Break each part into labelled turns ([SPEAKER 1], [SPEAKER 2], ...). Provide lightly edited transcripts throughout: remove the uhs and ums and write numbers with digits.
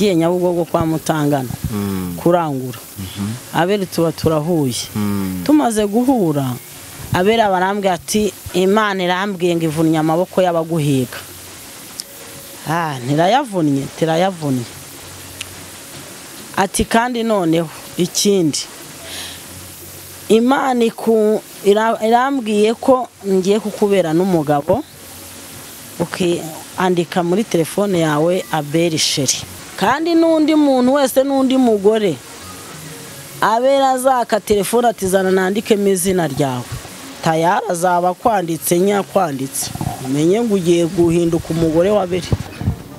[SPEAKER 1] ngiye Nyabugogo kwa Mutangana kurangura. Abeli tuba turahuye. Tumaze guhura Abeli barambwira ati Imana irambwiye ngo ivunnye amaboko y'abaguhiga. Tirayavunnye. Ati kandi noneho ikindi Imana irambwiye ko ngiye kukubera n'umugabo andika muri telefone yawe Abeli Sheri, kandi n'undi muntu wese n'undi mugore Abeli azaka telefone atizana nandike izina ryawe tayari azaba kwanditse nyakwanditse umenye ngo ugiye guhinduka umugore wa Abeli.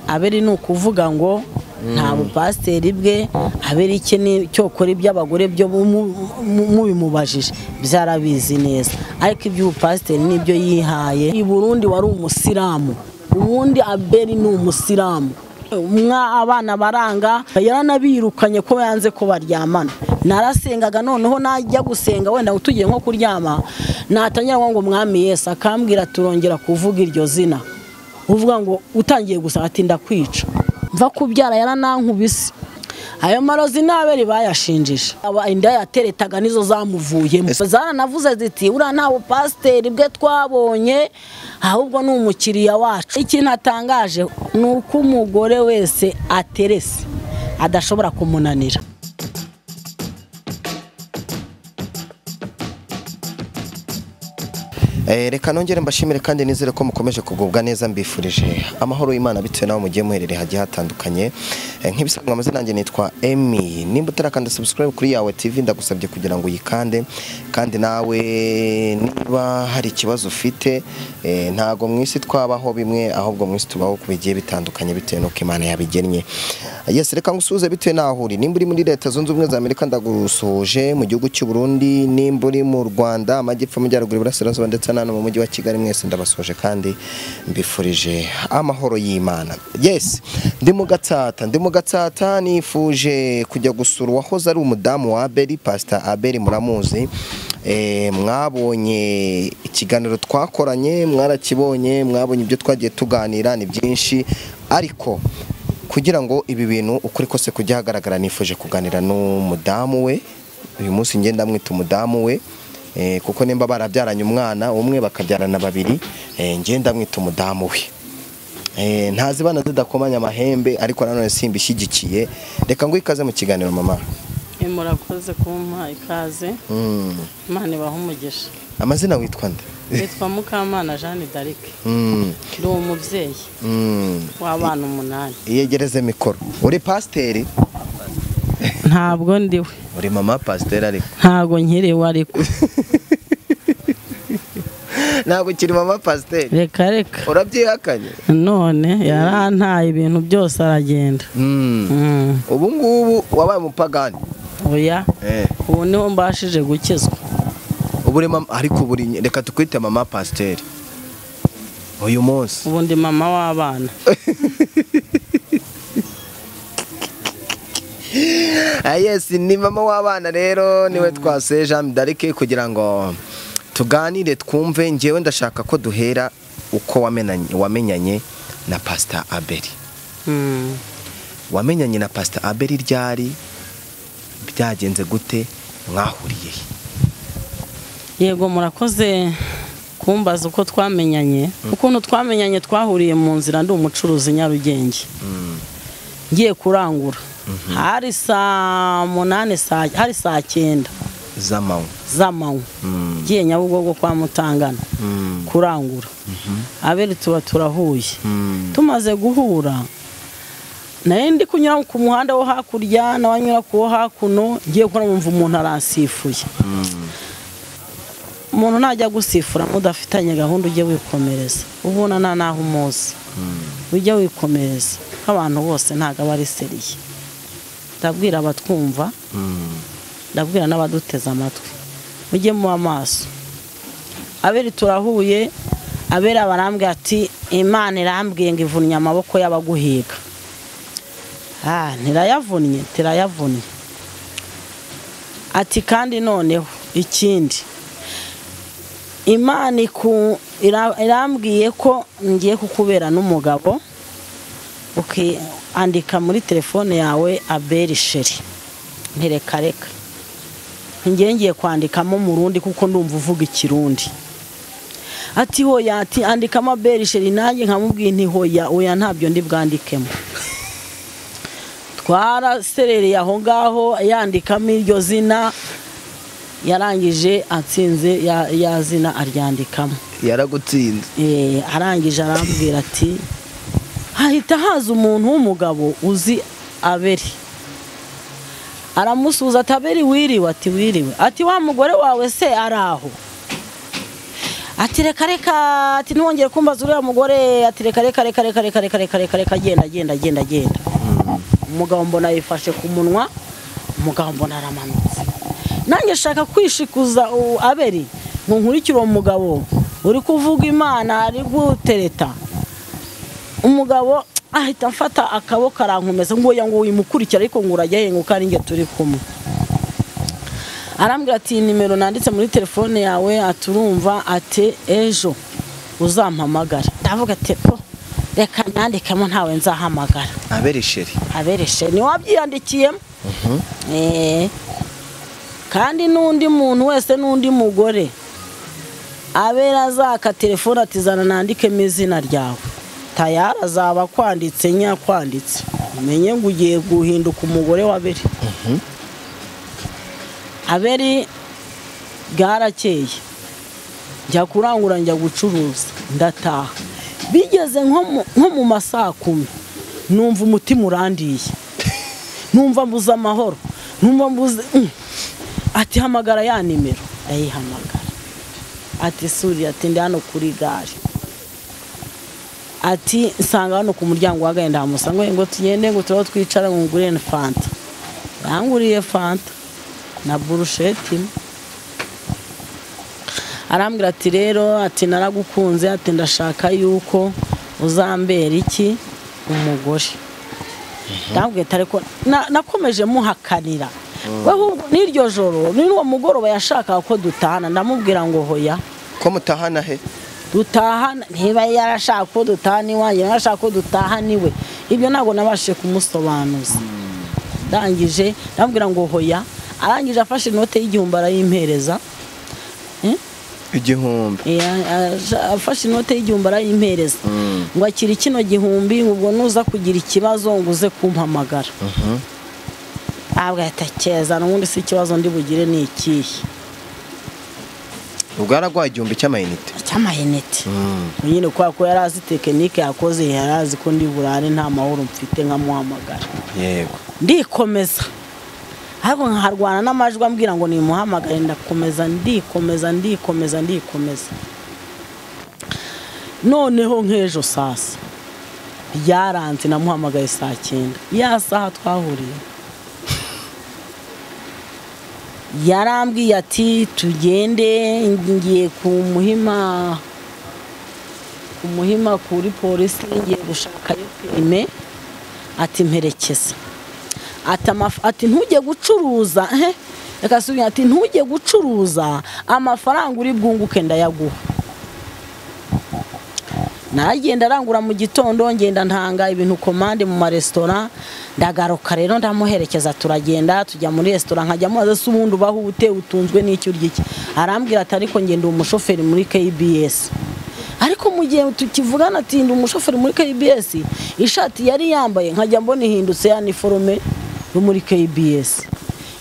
[SPEAKER 1] Abeli ni ukuvuga ngo nta bupasiteri bwe Abeli cyo kora iby'abagore byo mubimubajije byarabizi neza, ariko iby'ubupasiteri nibyo yihaye. I Burundi wari umusilamu, ubundi Abeli ni umusilamu. Abana baranga yaranabirukanye ko yanze ko baryamana. Narasengaga noneho najya gusenga wenda utugiye nko kuryama natangira ngo mwami Yesu akambwira turongera kuvuga iryo zina, uvuga ngo utangiye gusaba ati ndakwica. Mva kubyara yaranankubise. Ayo marozi n'Abeli bayashinjije. Inda yateretaga nizo zamuvuyemo. Zaranavuze ziti ura nta bupasiteri bwe twabonye ahubwo ni umukiriya wacu. Ikintu atangaje ni uko umugore wese aterese adashobora kumunanira.
[SPEAKER 2] Reka nongere mbashimire kandi nizere ko mukomeje kugubwa neza. Mbifurije amahoro y'Imana bitewe naho mugiye muherereye hagiye hatandukanye. Nk'ibisanzwe amazina yanjye nitwa Emmy. Nimba utarakanda subscribe kuri yawe TV ndagusabye kugira ngo uyikande, kandi nawe niba hari ikibazo ufite ntago mwisi twabaho bimwe, ahubwo mwisi tubaho kubigiye bitandukanye bitewe nuko Imana yabigennye. Yes, reka ngusuhuze bitewe naho uri. Nimba uri muri Leta Zunze Ubumwe za Amerika ndagusuhuje, mu gihugu cy'u Burundi, nimba uri mu Rwanda amajyepfo amajyaruguru iburasirazuba ndetse hano mu mujyi wa Kigali, mwese ndabasoje kandi mbifurije amahoro y'Imana. Yes, ndi mu Gatsata nifuje kujya gusura uwahoze ari umudamu wa Abeli, Pastor Abeli muramuzi. Mwabonye ikiganiro twakoranye, mwarakibonye, mwabonye ibyo twagiye tuganira ni byinshi, ariko kugira ngo ibi bintu ukuri kose kujya hagaragara nifuje kuganira n'umudamu we. Uyu munsi ngenda mwita umudamu we kuko nimba barabyaranye umwana umwe bakabyarana babiri, ngenda mwita umudamu we. Ntazibana zidakomanya amahembe, ariko nanone simbishyigikiye. Reka ngo ikaze mu kiganiro mama.
[SPEAKER 1] Murakoze kumpa ikaze. Imana ibahe umugisha.
[SPEAKER 2] Amazina witwa nde?
[SPEAKER 1] Witwa Mukamana Jeanne d'Arc. Ndi umubyeyi w'abana 8.
[SPEAKER 2] Yegereze mikoro. Uri pasiteri?
[SPEAKER 1] Ntabwo ndiwe.
[SPEAKER 2] Uri mama pasiteri ariko?
[SPEAKER 1] Ntabwo nkiriwe ariko.
[SPEAKER 2] Ntabwo kiri mama pasiteri?
[SPEAKER 1] Reka.
[SPEAKER 2] Urabyihakanye?
[SPEAKER 1] None yarantaye ibintu byose aragenda.
[SPEAKER 2] Ubu ngubu wabaye umupagani?
[SPEAKER 1] Oya. Ubu niho mbashije gukizwa.
[SPEAKER 2] Ubure mama, ariko buri reka tukwite mama pasiteri uyu munsi.
[SPEAKER 1] Ubu ndi mama w'abana.
[SPEAKER 2] Yes, ni mama w'abana rero niwe twase Jeanne d'Arc kugira ngo tuganire twumve. Ngewe ndashaka ko duhera uko wamenyanye na Pastor Abeli. Wamenyanye na Pastor Abeli ryari? Byagenze gute? Mwahuriye?
[SPEAKER 1] Yego murakoze kumbaza uko twamenyanye. Ukuntu twamenyanye twahuriye mu nzira, ndi umucuruzi Nyarugenge. Ngiye kurangura. Hari saa 8 hari saa 9 z'amanywa. Ngiye Nyabugogo kwa Mutangana kurangura. Abeli tuba turahuye. Tumaze guhura ndi kunyura ku muhanda wo hakurya n'abanyura ku hakuno, ngiye gukora mumva umuntu aransifuye. Umuntu najya gusifura mudafitanye gahunda ujye wikomereza. Ubona naho umuzi ujye wikomereza. Abantu bose ntago bari seriye. Ndabwira abatwumva, ndabwira n'abaduteza amatwi, mujye mu amaso. Abeli turahuye. Abeli barambwira ati Imana irambwiye ngo ivunnye amaboko y'abaguhiga. Tirayavunnye. Ati kandi noneho ikindi Imana irambwiye ko ngiye kukubera n'umugabo andika muri telefone yawe Abeli Sheri. Ntireka reka ngiye kwandikamo mu rundi kuko ndumva uvuga ikirundi. Ati hoya, ati andikamo Abeli Sheri. Nanjye nkamubwiye nti hoya, oya ntabyo ndi bwandikemo. Twaraserereye aho ngaho yandikamo iryo zina, yarangije atsinze ya zina aryandikamo.
[SPEAKER 2] Yaragutsinze.
[SPEAKER 1] Arangije arambwira ati hahita haza umuntu w'umugabo uzi Abeli. Aramusuza ati Abeli wiriwe? Ati wiriwe. Ati wa mugore wawe se araho? Ati reka reka, ati ntiwongere kumbaza uriya mugore. Ati reka reka reka reka reka reka reka reka reka genda. Umugabo mbona yifashe ku munwa, umugabo mbona aramanutse. Nanjye shaka kwishikuza Abeli ngo nkurikire uwo mugabo uri kuvuga Imana ari gutereta. Umugabo ahita mfata akaboko arankomeza ngo ngo wimukurikira ariko ngo urajya he ngo kandi nge turi kumwe. Arambwira ati nimero nanditse muri telefone yawe aturumva, ati ejo uzampamagara. Ndavuga ati reka nyandikemo ntawe nzahamagara.
[SPEAKER 2] Abeli Sheri.
[SPEAKER 1] Abeli Sheri ni wabyiyandikiyemo. Kandi n'undi muntu wese n'undi mugore Abeli azaka telefone atizana nandikemo izina ryawe, tayari azaba kwanditse nyakwanditse. Umenye ngo ugiye guhinduka umugore wa Abeli. Abeli bwarakeye njya kurangura njya gucuruza ndataha. Bigeze nko mu masaa 10 numva umutima urandiye, numva mbuze amahoro, numva mbuze ati hamagara ya nimero. Ndayihamagara. Ati suri, ati ndi hano kuri gare. Ati nsanga hano ku muryango wagaye ndamusanga ngo tugende ngo turo twicara ngo ngure fanta. Yanguriye fanta na burusheti. Arambwira ati rero, ati naragukunze, ati ndashaka yuko uzambera iki umugore. Ndabwiye ariko nakomeje muhakanira. Weho n'iryo joro n'uwo mugoroba yashaka ko dutahana. Ndamubwira ngo hoya.
[SPEAKER 2] Ko mutahana he?
[SPEAKER 1] Dutahana niba yarashaka ko dutahana iwanjye, yarashaka ko dutahana iwe. Ibyo ntabwo nabashije kumusobanuza. Ndangije ndambwira ngo hoya. Arangije afashe inote y'igihumbi arayimpereza.
[SPEAKER 2] Igihumbi.
[SPEAKER 1] Afashe inote y'igihumbi arayimpereza. Ngo akiri kino gihumbi ubwo nuza kugira ikibazo ngo uze kumpamagara. Atakeza n'ubundi si ikibazo ndi bugire ni ikihe.
[SPEAKER 2] Ubwo aragwa igihumbi cy'amayinite.
[SPEAKER 1] Cy'amayinite. Nyine ko yarazi tekinike yakoze, yarazi ko ndi burane nta mahoro mfite nkamuhamagara. Yego. Ndikomeza. Ariko nkaharwana n'amajwi ambwira ngo nimuhamagare. Ndakomeza ndikomeza. Noneho nk'ejo sasa yaranze namuhamagaye saa 9 ya saha twahuriye. Yarambwiye ati tugende, ngiye ku muhima kuri polisi, ngiye gushakayo filime. Ati mperekeza. Ati ntujye gucuruza. Reka subira, ati ntujye gucuruza amafaranga uri bwunguke ndayaguha. Naragenda arangura mu gitondo, ngenda ntanga ibintu komande mu maresitora. Ndagaruka rero ndamuherekeza, turagenda tujya muri resitora. Nkajya mubaza se ubundi ubaho ute, utunzwe n'icyo urya iki. Arambwira ati ariko ngenda umushoferi muri KBS. Ariko mu gihe tukivugana ati ndi umushoferi muri KBS, ishati yari yambaye nkajya mbona ihindutse ya uniforme yo muri KBS.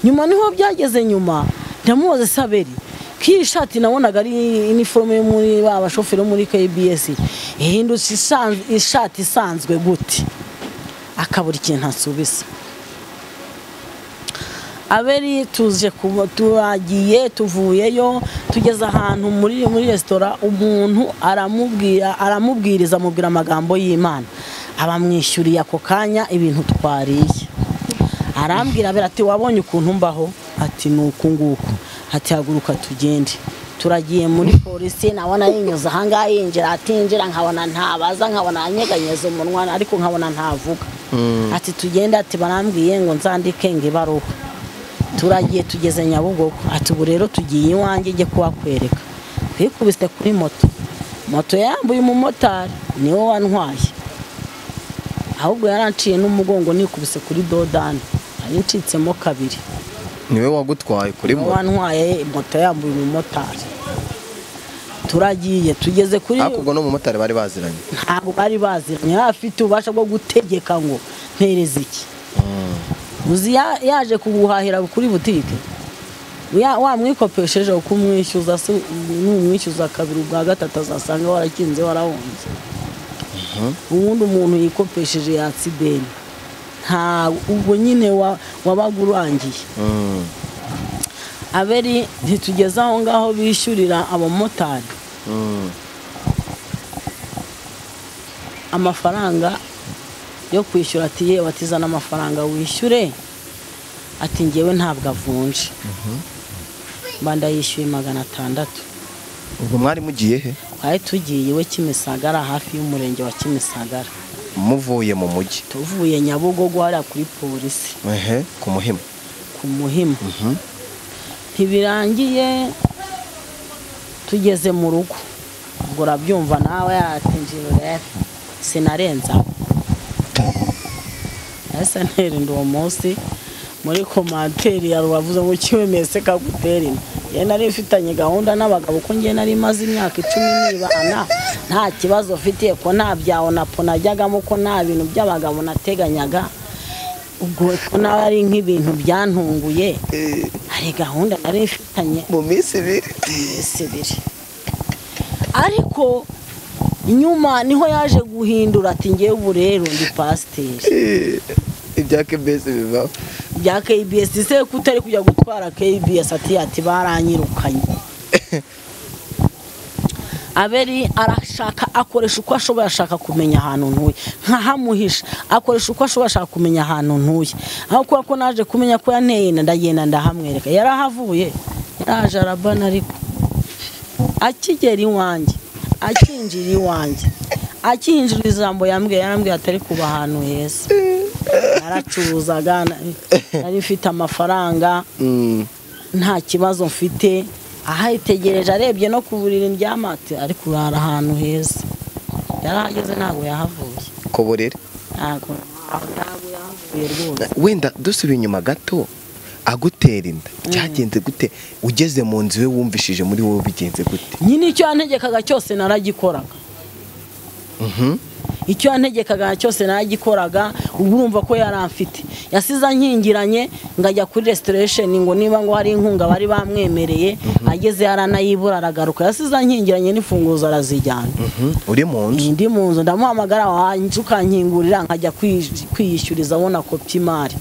[SPEAKER 1] Nyuma niho byageze nyuma ndamubaza se Abeli ki shati nabonaga ari uniforme yo muri abashoferi bo muri KBS ihindutse ishati isanzwe gute. Akabura ikintu asubisa. Abeli tuje turagiye tuvuyeyo tugeze ahantu muri resitora. Umuntu aramubwiriza amubwira amagambo y'Imana, abamwishyuriye ako kanya ibintu twariye. Arambwira Abeli ati wabonye ukuntu mbaho? Ati nuko nguko. Ati haguruka tugende. Turagiye muri polisi, nabona yinyuza hanga yinjira, atinjira nkabona ntabaza, nkabona anyeganyeza umunwa ariko nkabona ntavuga. Ati tugende, ati barambwiye ngo nzandike ngibaruho. Turagiye tugeze Nyabugogo. Ati ubu rero tugiye iwanjye nge kubakwereka. Twikubise kuri moto. Moto yambuye umumotari niwe wantwaye. ahubwo yaranciye n'umugongo nikubise kuri dodani ari ncitsemo kabiri.
[SPEAKER 2] Niwe wagutwaye kuri moto?
[SPEAKER 1] Wantwaye moto yambuye umumotari. Turagiye tugeze kuri
[SPEAKER 2] akubwo no mumotari bari baziranye?
[SPEAKER 1] Ntabwo bari baziranye, afite ubasha bwo gutegeka ngo mpereze iki. Uzi yaje kuguhahira kuri butike wamwikopesheje ukumwishyuza n'umwishyuza kabiri bwa gatatu azasanga warakinze warahunze. Ubundi umuntu yikopesheje yatsideni nta ubwo nyine wabaga urangiye. Aberi ntitugeze aho ngaho bishyurira abamotari amafaranga yo kwishyura, ati yewe atizana amafaranga wishyure, ati ngewe ntabwo avunje. Mbanda yishyuye 600.
[SPEAKER 2] Ubwo mwari mugiye he?
[SPEAKER 1] Twari tugiye iwe Kimisagara, hafi y'umurenge wa Kimisagara.
[SPEAKER 2] Muvuye mu mujyi?
[SPEAKER 1] Tuvuye Nyabugogo hariya kuri polisi.
[SPEAKER 2] Ku Muhima?
[SPEAKER 1] Ku Muhima. Ntibirangiye tugeze mu rugo, ubwo urabyumva nawe yatinjira sinarenza. Ese nterinde uwo munsi muri komanteri ya Rubavuze ngo kiwemese kagutera ino. Ye nari mfitanye gahunda n'abagabo ko ngiye nari maze imyaka 10 nibana nta kibazo mfitiye ko nta byawo napo najyagamo ko nta bintu by'abagabo nateganyaga. Ubwo ko nawe ari nk'ibintu byantunguye, hari gahunda nari mfitanye
[SPEAKER 2] mu minsi 2.
[SPEAKER 1] Ariko nyuma niho yaje guhindura ati ngiye ubu rero ndi pasiteri.
[SPEAKER 2] Ibya KBS biva
[SPEAKER 1] bya KBS se kutari kujya gutwara KBS ati baranyirukanye. Aberi arashaka akoresha uko ashoboye, ashaka kumenya ahantu ntuye, nkahamuhisha akoresha uko ashoboye, ashaka kumenya ahantu ntuye. Aho kuba ko naje kumenya ko yanteye ndagenda ndahamwereka, yarahavuye yaraje arabana. Ariko akigera iwanjye, akinjira iwanjye, akinjira ijambo yarambwiye atari kuba ahantu heza. Yaracuruzaga, nari mfite amafaranga, nta kibazo mfite. Ahayitegereje arebye no kuburira indyamate, ari kurara ahantu heza. Yarahageze ntabwo yahavuye.
[SPEAKER 2] Ko burire?
[SPEAKER 1] Ntabwo yahavuye rwose.
[SPEAKER 2] Wenda dusubiye inyuma gato, agutera inda cyagenze gute? Ugeze mu nzu we wumvishije muri wowe bigenze gute?
[SPEAKER 1] Nyine icyo yantegekaga cyose naragikoraga. Icyo yantegekaga cyose naragikoraga. Ubu urumva ko yaramfite, yasiza nkingiranye ngajya kuri restoration ngo niba ngo hari inkunga bari bamwemereye, ageze yaranayibura aragaruka. Yasiza nkingiranye n'ifunguzo arazijyana.
[SPEAKER 2] Uri mu nzu?
[SPEAKER 1] Ndi mu nzu, ndamuhamagara wanje ukankingurira nkajya kwiyishyuriza abona kopi imari.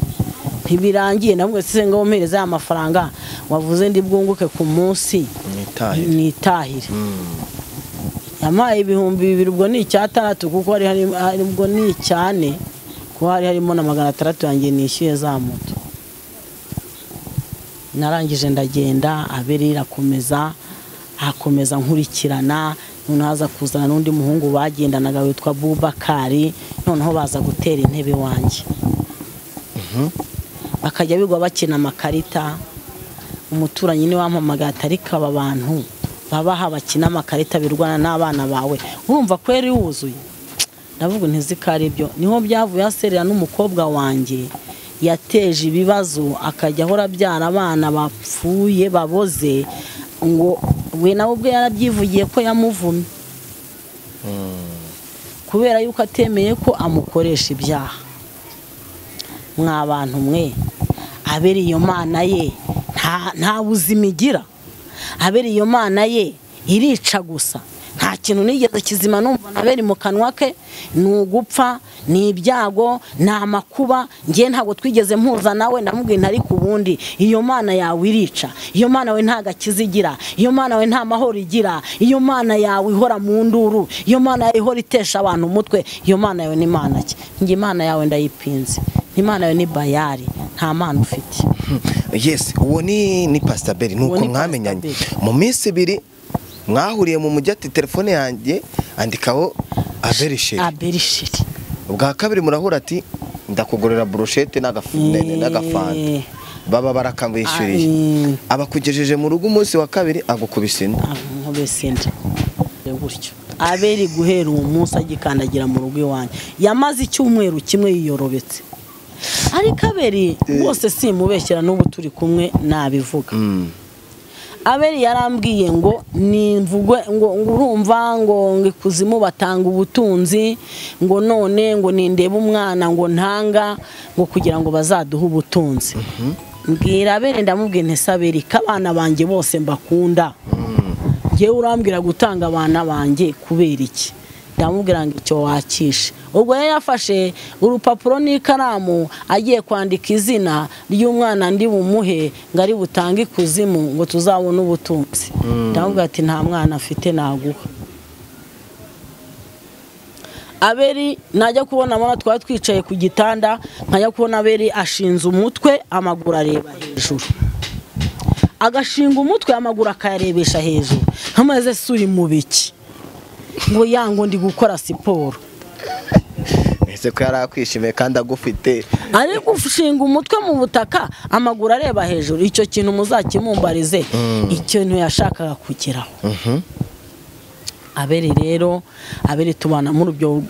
[SPEAKER 1] Ntibirangiye nabwo se ngo mpereze amafaranga wavuze ndi bwunguke ku munsi nitahire. Yamaye 2,000 ubwo ni 6 kuko hari ubwo ni 4 ko hari harimo na 600 yanjye nishyuye za moto. Narangije ndagenda, Aberi irakomeza akomeza nkurikirana. None haza kuzana n'undi muhungu bagendanaga witwa Bubakari, noneho baza gutera intebe wanjye. Bakajya bigwa bakina amakarita. Umuturanyi ni wampamagaye atari kaba abantu babaha bakina amakarita birwana n'abana bawe, urumva kweri wuzuye. Ndavuga ntizikari ibyo. Niho byavuye aserera n'umukobwa wanjye yateje ibibazo, akajya ahora byara abana bapfuye baboze, ngo we nawe ubwe yarabyivugiye ko yamuvumye kubera yuko atemeye ko amukoresha ibyaha. Mwabantu mwe, Aberi iyo mana ye nta buzima igira. Aberi iyo mana ye irica gusa, nta kintu nigeze kizima numva Aberi mu kanwa ke. Ni ugupfa, ni ibyago, ni amakuba. Ngiye ntabwo twigeze mpuza nawe, ndamubwiye ntari ku bundi. Iyo mana yawe irica, iyo mana we nta gakiza igira, iyo mana we nta mahoro igira, iyo mana yawe ihora mu nduru, iyo mana yawe ihora itesha abantu umutwe. Iyo mana yawe ni mana ki? Ngi imana yawe ndayipinze, imana yawe ni Bayali, nta mana ufite.
[SPEAKER 2] Yes, uwo ni Pastor Aberi. Nuko mwamenyanye mu minsi 2 mwahuriye mu mujyi, ati telefone yanjye andikaho Aberi Sheri.
[SPEAKER 1] Aberi Sheri.
[SPEAKER 2] Ubwa kabiri murahura ati ndakugorera brochette n'agafanta. Baba barakamwishyuriye. Abakugejeje mu rugo umunsi wa kabiri agukubise inda.
[SPEAKER 1] Nkubise inda. Gutyo. Abeli guhera uwo munsi agikandagira mu rugo iwanjye yamaze icyumweru kimwe yiyorobetse. Ariko Abeli bose simubeshyera n'ubu turi kumwe nabivuga. Abeli yarambwiye ngo nimvugwe ngo urumva ngo ikuzimu batanga ubutunzi ngo none ngo nindeba umwana ngo ntanga ngo kugira ngo bazaduhe ubutunzi. Mbwira Abeli ndamubwiye nti Abeli kabana banje bose mbakunda. Ngewe urambwira gutanga abana banje kubera iki? Ndamubwira ngo icyo wakishe. Ubwo yafashe urupapuro n'ikaramu agiye kwandika izina ry'umwana ndi bumuhe ngo ari butange ikuzimu ngo tuzabone ubutunzi. Ndamubwira ati nta mwana afite naguha. Abeli najya kubona mama twari twicaye ku gitanda nkajya kubona Abeli ashinze umutwe amaguru areba hejuru. Agashinga umutwe amaguru akayarebesha hejuru. Nkamaze suri mu biki ngo yango ndi gukora siporo.
[SPEAKER 2] Ese ko yarakwishimiye kandi agufite
[SPEAKER 1] ari gushinga umutwe mu butaka amaguru areba hejuru. Icyo kintu muzakimumbarize ikintu yashakaga kugeraho. Abeli rero Abeli tubana muri ubwo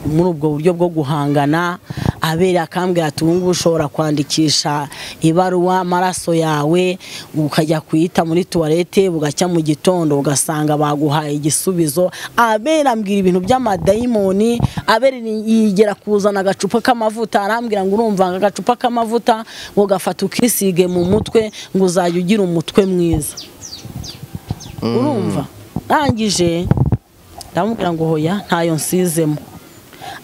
[SPEAKER 1] buryo bwo guhangana. Abeli akambwira ati ubu ushobora kwandikisha ibaruwa amaraso yawe ukajya kuyita muri toilette bugacya mu gitondo ugasanga baguhaye igisubizo. Abeli ambwira ibintu by'amadayimoni. Abeli yigera kuzana agacupa k'amavuta arambwira ngo urumva agacupa k'amavuta ngo gafata ukisige mu mutwe ngo uzajya ugira umutwe mwiza. Urumva rangije ndamubwira ngo hoya ntayo nsizemo.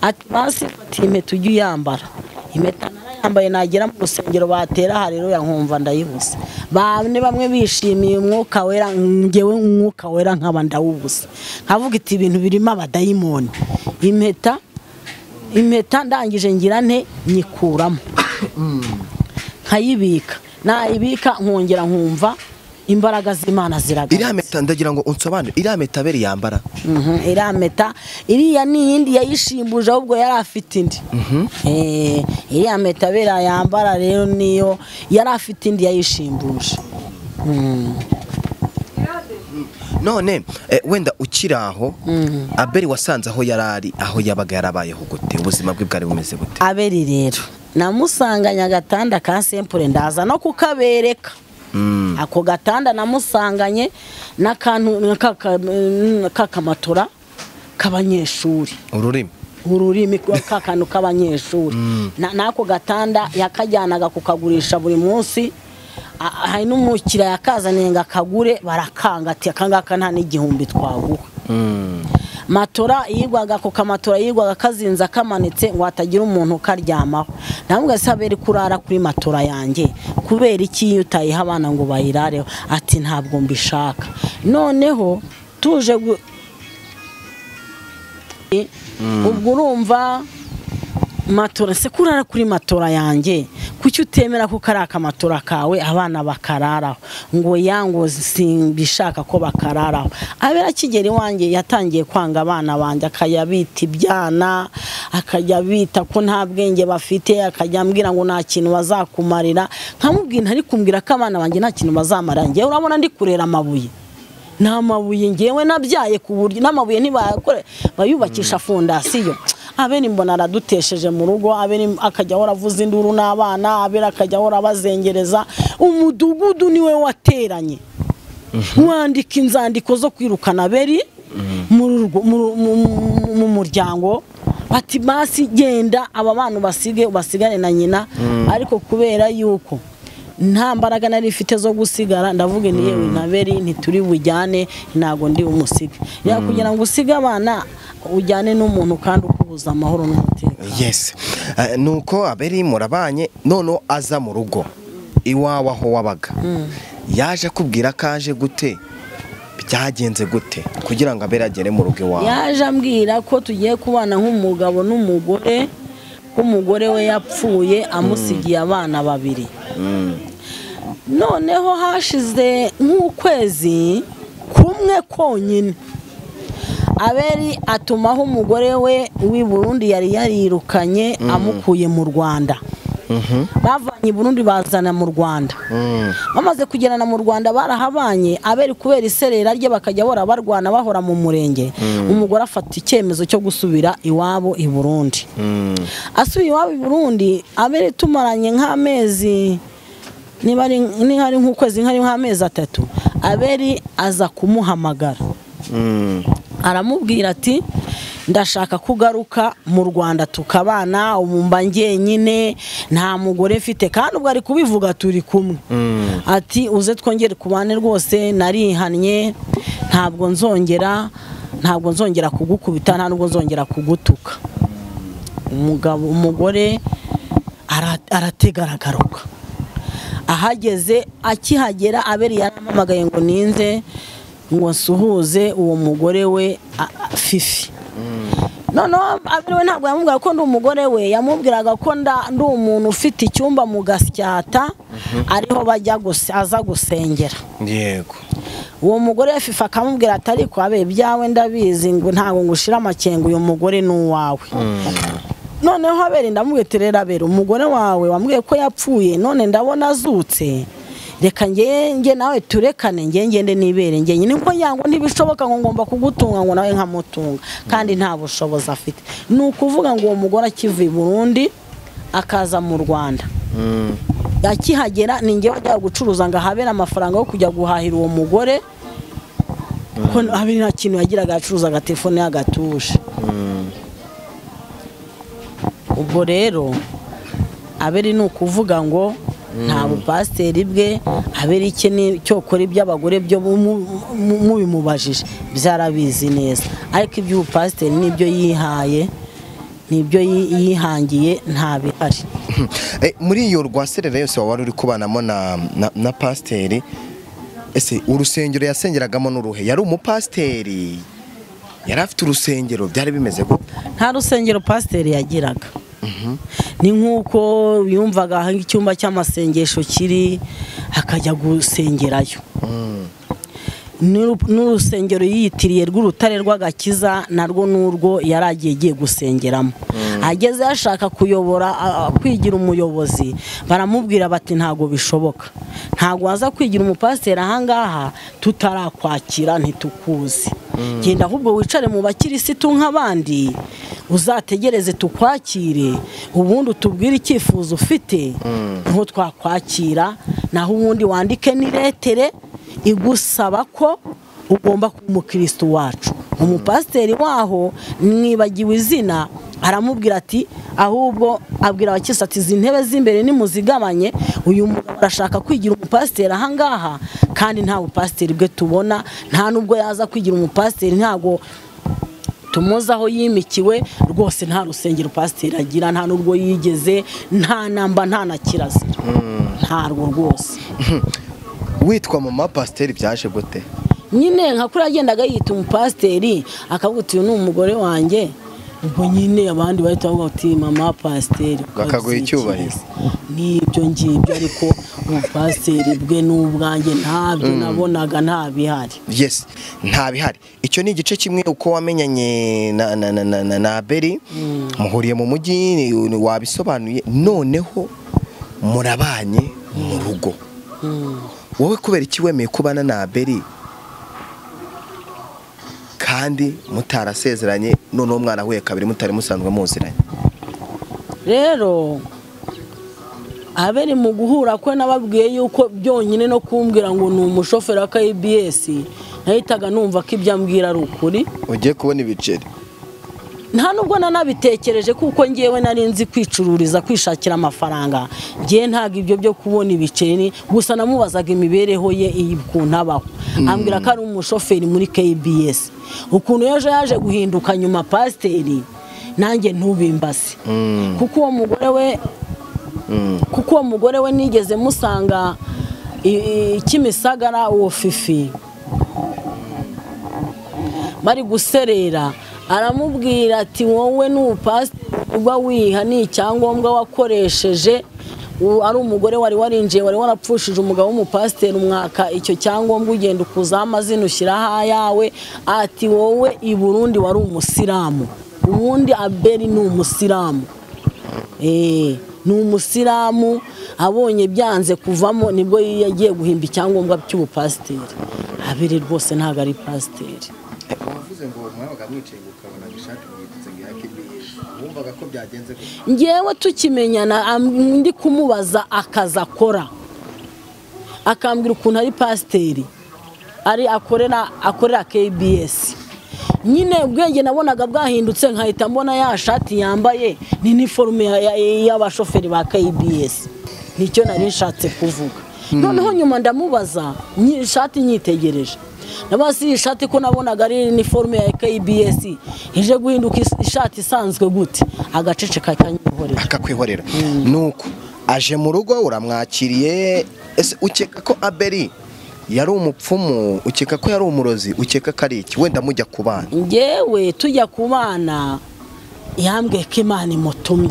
[SPEAKER 1] Ati basi ati impeta ujye uyambara. Impeta narayambaye nagera mu rusengero batera haleluya nkumva ndayibuze. Bamwe bishimiye umwuka wera ngewe umwuka wera nkaba ndawubuze. Nkavuga iti ibintu birimo abadayimoni. Impeta ndangije ngira nte nyikuramo. Nkayibika. Nayibika nkongera nkumva imbaraga z'Imana ziraga.
[SPEAKER 2] Iriya mpeta ndagira ngo unsobanure iriya mpeta Abeli yambara.
[SPEAKER 1] Iriya mpeta iriya ni indi yayishimbuje ahubwo yari afite indi. Iriya mpeta Abeli yambara rero niyo yari afite indi yayishimbuje.
[SPEAKER 2] None wenda ukiraho Abeli wasanze aho yarari aho yabaga yarabayeho gute ubuzima bwe bwari bumeze gute?
[SPEAKER 1] Abeli rero namusanganya agatanda ka Sempure ndaza no kukabereka. Ako gatanda namusanganye n'akantu kakamatora k'abanyeshuri. Ururimi kakantu k'abanyeshuri. Nako gatanda yakajyanaga kukagurisha buri munsi. Hari n'umukira yakazaniye ngo akagure barakanga ati akangaka nta n'igihumbi twaguha. Matora yigwaga ku kamatora yigwaga kazinza kamanitse ngo atagira umuntu karyamaho. Namwe Abeli kurara kuri matora yanjye kubera iki utayiha abana ngo bayirareho? Ati ntabwo mbishaka. Noneho tuje ubwo urumva matora se kurara kuri matora yanjye kuki utemera ko karaka matora kawe abana bakararaho ngo yango simbishaka ko bakararaho. Abera kigeri wanjye yatangiye kwanga abana banje akayabita ibyana akajya bita ko nta bwenge bafite akajya ambwira ngo nta kintu bazakumarira. Nkamubwira ari kumbwira ko abana banje nta kintu bazamarira. Ngewe urabona ndi kurera amabuye nta mabuye ngewe nabyaye ku buryo n'amabuye ntibakore bayubakisha fondasiyo. Abeli mbona aradutesheje mu rugo. Abeli akajya hora avuza induru n'abana. Abeli akajya hora abazengereza. Umudugudu niwe wateranye wandika inzandiko zo kwirukana Abeli mu muryango. Ati basi genda aba bantu basigane na nyina. Ariko kubera yuko nta mbaraga nari ifite zo gusigara ndavuga ni yewe na Abeli ntituri bujyane ntago ndi umusiga. Ya kugira ngo usige abana ujyane n'umuntu kandi ukubuza amahoro n'umutekano.
[SPEAKER 2] Yes. Nuko Abeli murabanye none aza mu rugo iwawe aho wabaga. Yaje kubwira kaje gute byagenze gute kugira ngo Abeli agere mu rugo iwawe?
[SPEAKER 1] Yaje ambwira ko tugiye kubana nk'umugabo n'umugore. Umugore we yapfuye amusigiye abana babiri. Noneho hashize nk'ukwezi kumwe konyine Abeli atumaho umugore we w'i Burundi yari yarirukanye amukuye mu Rwanda. bavanye i Burundi bazana mu Rwanda. Bamaze kugerana mu Rwanda barahabanye, Abeli kubera iserera rye bakajya bora barwana bahora mu murenge. Umugore afata icyemezo cyo gusubira iwabo i Burundi. Asubiye iwabo i Burundi, Abeli tumaranye nk'amezi niba ari nk'ukwezi nk'amezi 3, Abeli aza kumuhamagara. Aramubwira ati ndashaka kugaruka mu Rwanda tukabana, umumba ngenyine nta mugore mfite, kandi ubwo ari kubivuga turi kumwe. Ati uze twongere kubane rwose, narihannye, ntabwo nzongera kugukubita, nta nubwo nzongera kugutuka. Umugore aratega aragaruka. Ahageze akihagera, Abeli yaramamagaye ngo ninze ngo nsuhuze uwo mugore we Fifi. Noneho Abeli we ntabwo yamubwira ko ndi umugore we, yamubwiraga ko ndi umuntu ufite icyumba mu Gasyata ariho aza gusengera.
[SPEAKER 2] Yego.
[SPEAKER 1] Uwo mugore Fifi akamubwira ati ariko abe byawe ndabizi ngo ntabwo ngushira amakenga, uyu mugore ni uwawe. Noneho Abeli ndamubwira Abeli, umugore wawe wambwiye ko yapfuye, none ndabona azutse, reka nge nawe turekane, ngende nibere nge nyine ko yango ntibishoboka ngo ngomba kugutunga ngo nawe nkamutunga, kandi nta bushobozi afite. Ni ukuvuga ngo uwo mugore akiva i Burundi akaza mu Rwanda. Akihagera ninge wajya gucuruza ngo habera amafaranga yo kujya guhahira uwo mugore, ko Abeli nta kintu yagiraga, acuruza agatelefone y'agatushe. Ubwo rero Abeli ni ukuvuga ngo nta bupasiteri bwe, Abeli cyo kora iby'abagore byo mubimubajije byarabizi neza, ariko iby'ubupasiteri nibyo yihaye, nibyo yihangiye nta bihari.
[SPEAKER 2] Muri iyo rwaserera yose wari uri kubanamo na pasiteri, ese urusengero yasengeragamo n'uruhe? Yari umupasiteri, yari afite urusengero, byari bimeze gute?
[SPEAKER 1] Nta rusengero pasiteri yagiraga. Ni nk'uko yumvaga aho icyumba cy'amasengesho kiri akajya gusengerayo. N'urusengero yiyitiriye rw'urutare rw'agakiza narwo n'urwo yari agiye gusengeramo. Ageze yashaka kuyobora, kwigira umuyobozi, baramubwira bati ntago bishoboka, ntago waza kwigira umupasiteri ahangaha tutarakwakira, ntitukuzi. Genda ahubwo wicare mu bakirisitu nk'abandi, uzategereze tukwakire, ubundi utubwire icyifuzo ufite, nko twakwakira, naho ubundi wandike n'iretere igusaba ko ugomba kuba umukristo wacu. Umupasiteri waho mwibagiwe izina aramubwira ati ahubwo abwira abakirisitu ati izi ntebe z'imbere nimuzigabanye, uyu mugabo arashaka kwigira umupasiteri ahangaha, kandi nta bupasiteri bwe tubona, nta nubwo yaza kwigira umupasiteri, ntago tumuzi aho yimikiwe rwose, nta rusengero pasiteri agira, nta nubwo yigeze, nta namba, nta na kirazira, ntarwo rwose.
[SPEAKER 2] Witwa mama pasiteri byaje gute?
[SPEAKER 1] Nyine nka kuri agendaga yita umupasiteri, akavuga uti uyu ni umugore wanjye, ubwo nyine abandi bahita bavuga ati mama pasiteri,
[SPEAKER 2] bakaguha icyubahiro.
[SPEAKER 1] Nibyo ngibyo, ariko umupasiteri bwe n'ubwanjye ntabyo nabonaga, nta bihari.
[SPEAKER 2] Yes, nta bihari. Icyo ni igice kimwe uko wamenyanye na Abeli, muhuriye mu mujyi, wabisobanuye. Noneho murabanye mu rugo. Wowe kubera iki wemeye kubana na Abeli kandi mutarasezeranye, noneho mwana huye kabiri mutari musanzwe muziranye?
[SPEAKER 1] Rero Abeli mu guhura kwe nababwiye yuko byonyine no kumbwira ngo ni umushoferi wa KBS, nahitaga numva ko ibyo ambwira ari ukuri.
[SPEAKER 2] Ugiye kubona ibiceri?
[SPEAKER 1] Nta nubwo nanabitekereje, kuko ngewe nari nzi kwicururiza, kwishakira amafaranga. Ngiye ntago ibyo byo kubona ibiceri, gusa namubazaga imibereho ye ukuntu abaho. Ambwira ko ari umushoferi muri KBS. Ukuntu yaje guhinduka nyuma pasiteri, nanjye ntubimbase. Kuko uwo mugore we nigeze musanga Kimisagara, uwo Fifi bari guserera, aramubwira ati wowe n'upasiteri uba wiha ni icyangombwa wakoresheje, ari umugore wari warinjiye, wari warapfushije umugabo w'umupasiteri umwaka, icyo cyangombwa ugenda ukuzaho amazina ushyiraho ayawe. Ati wowe i Burundi wari umusilamu, ubundi Abeli ni umusilamu. ni umusiramu abonye byanze kuvamo nibwo yagiye guhimba icyangombwa cy'ubupasiteri. Abere rwose ntago ari pasiteri.
[SPEAKER 2] Wavuze ngo mwabaga mwicaye ukabona bishaka mwitse ngo yakibye wumvaga ko byagenze gute?
[SPEAKER 1] Ngewe tukimenyana ndi kumubaza akaza akora akambwira ukuntu ari pasiteri ari akorera KBS. Nyine ubwenge nabonaga bwahindutse nkahita mbona ya shati yambaye ni uniforme y'abashoferi ba KBS. Nicyo nari nshatse kuvuga. Noneho nyuma ndamubaza shati nyitegereje. Nabasi ishati ko nabonaga ari uniforme ya KBS ije guhinduka ishati isanzwe gute agacece kakanyihorera
[SPEAKER 2] akakwihorera. Nuko aje mu rugo uramwakiriye. Ese ukeka ko Abeli yari umupfumu, ukeka ko yari umurozi, ukeka ko ari iki? Wenda mujya kubana.
[SPEAKER 1] Ngewe tujya kubana yambwiye ko Imana imutumye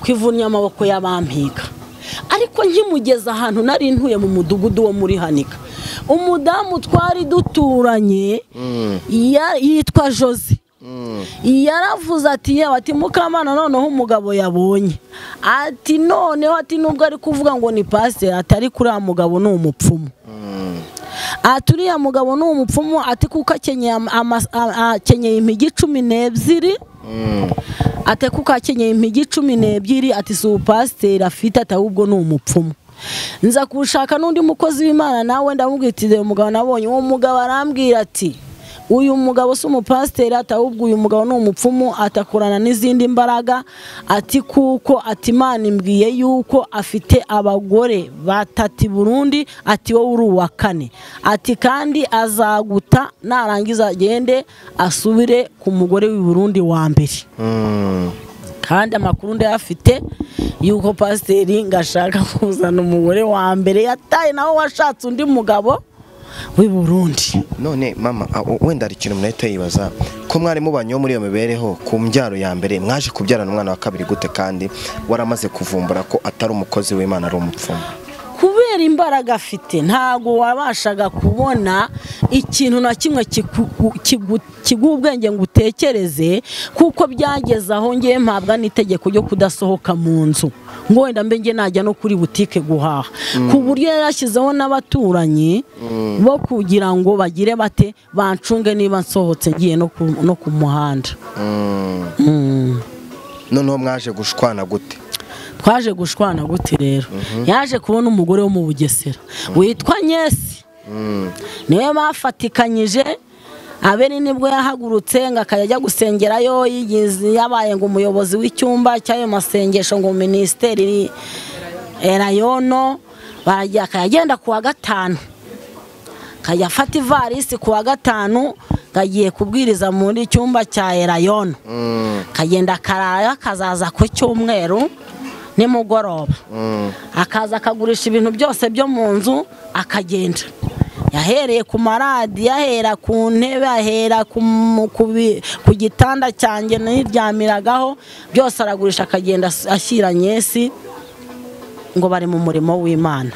[SPEAKER 1] kwivunya amaboko y'abampiga. Ariko nkimugeza ahantu nari ntuye mu mudugudu wo muri Hanika, umudamu twari duturanye yitwa Jose. Yaravuze ati yewe ati Mukamana noneho umugabo yabonye ati noneho ati nubwo ari kuvuga ngo ni pasiteri atari kuri ya mugabo ni umupfumu. Aturiya mugabo ni umupfumu ati kuko akenyeye impigi 12 ati kuko akenyeye impigi 12 ati si upasiteri afite atahubwo ni umupfumu. Nza kushaka n'undi mukozi w'Imana nawe ndamubwitire umugabo nabonye uwo mugabo arambwira ati uyu mugabo si umupasiteri atahubwo uyu mugabo ni umupfumu atakorana n'izindi mbaraga ati kuko ati Imana imbwiye yuko afite abagore batati Burundi ati wowe uri uwa 4 ati kandi azaguta narangiza agende asubire ku mugore w'i Burundi wa mbere. Kandi amakuru ndayafite yuko pasiteri ngashaka kuzana umugore wa mbere yataye naho washatse undi mugabo w'i Burundi.
[SPEAKER 2] None mama wenda ari ikintu munahita yibaza ko mwari mubanyo muri iyo mibereho ku mbyaro ya mbere mwaje kubyarana umwana wa kabiri gute kandi waramaze kuvumbura ko atari umukozi w'Imana ari umupfumu?
[SPEAKER 1] Kubera imbaraga afite ntago wabashaga kubona ikintu na kimwe kigubwenge ngo utekereze kuko byageze aho ngiye mpabwa n'itegeko ryo kudasohoka mu nzu ngo wenda mbe nge najya no kuri butike guhaha ku buryo yarashyizeho n'abaturanyi bo kugira ngo bagire bate bancunge niba nsohotse ngiye no ku muhanda.
[SPEAKER 2] Noneho mwaje gushwana gute?
[SPEAKER 1] Twaje gushwana gute rero? Yaje kubona umugore wo mu Bugesera witwa Nyesi. Niwe bafatikanyije. Abeli nibwo yahagurutse ngo akajya gusengerayo yigize yabaye ngo umuyobozi w'icyumba cyayo masengesho ngo ministeri Erayono barajya akagenda kuwa 5 kajya afata ivarisi kuwa 5 gagiye kubwiriza muri cyumba cya Erayono. Kagenda karara kazaza ku cyumweru nimugoroba akaza akagurisha ibintu byose byo mu nzu akagenda. Yahereye ku maradi yahera ku ntebe ahera ku gitanda cyanjye niryamiragaho byose aragurisha akagenda ashyira Nyesi ngo bari mu murimo w'Imana.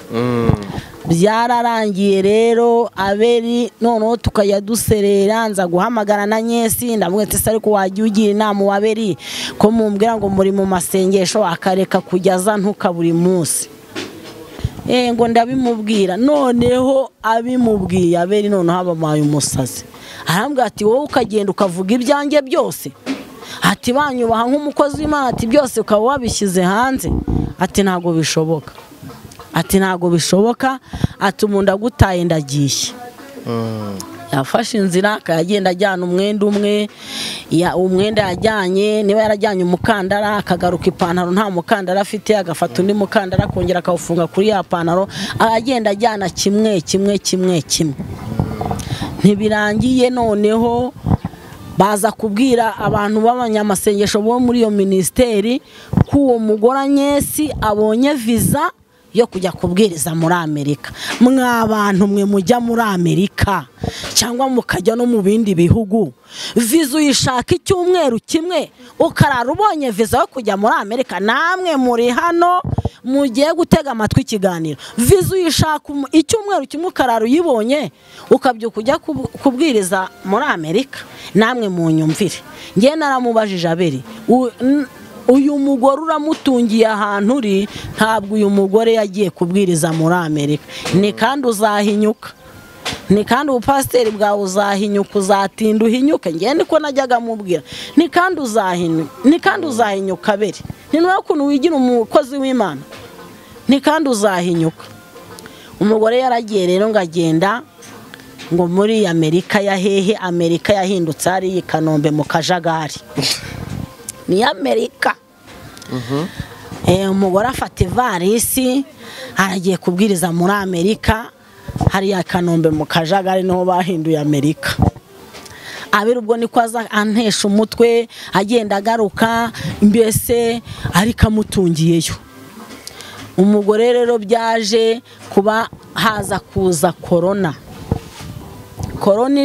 [SPEAKER 1] Byararangiye rero Abeli noneho tukajya duserera nza guhamagara na Nyesi ndamwete se ariko wagiye ugira inama wa Abeli ko mumbwira ngo muri mu masengesho akareka kujyaza ntuka buri munsi. Ngo ndabimubwira noneho abimubwiye Abeli noneho abamaye umusazi arambwira ati wowe ukagenda ukavuga ibyanjye byose ati banyubaha nk'umukozi w'Imana ati byose ukaba wabishyize hanze ati ntago bishoboka. Ati ntago bishoboka ati umuntu agutaye ndagiye. Yafashe inzira akagenda ajyana umwenda umwe umwenda yajyanye niba yarajyanye umukandara akagaruka ipantaro nta mukandara afite agafata undi mukandara akongera akawufunga kuri ya pantaro agenda ajyana kimwe. Ntibirangiye noneho baza kubwira abantu b'abanyamasengesho bo muri iyo ministeri ko uwo mugore Nyesi abonye visa yo kujya kubwiriza muri Amerika. Mwabantu mwe mujya muri Amerika cyangwa mukajya no mu bindi bihugu visa uyishaka icyumweru kimwe ukarara ubonye visa yo kujya muri Amerika. Namwe muri hano mugiye gutega amatwi ikiganiro visa uyishaka icyumweru kimwe ukarara uyibonye ukabyuka kujya kubwiriza muri Amerika. Namwe mu nyumvire ngiye naramubajije Abeli uyu mugore uramutungiye ahantu uri, ntabwo uyu mugore yagiye kubwiriza muri Amerika. Ni kandi uzahinyuka, ni kandi ubupasiteri bwawe uzahinyuka, uzatinda uhinyuke. Ngiye niko najyaga mubwira, ni kandi uzahinyuka bere. Ni nawe kuntu wigira umukozi w'Imana, ni kandi uzahinyuka. Umugore yaragiye rero ngagenda ngo muri Amerika ya hehe, Amerika yahindutse ari i Kanombe mu Kajagari. Ni Amerika. Umugore afata ivarisi aragiye kubwiriza muri Amerika, hariya Kanombe mu Kajagari niho bahinduye Amerika. Abera ubwo niko aza antesha umutwe, agenda agaruka, mbese ariko amutungiyeyo. Umugore rero byaje kuba haza kuza korona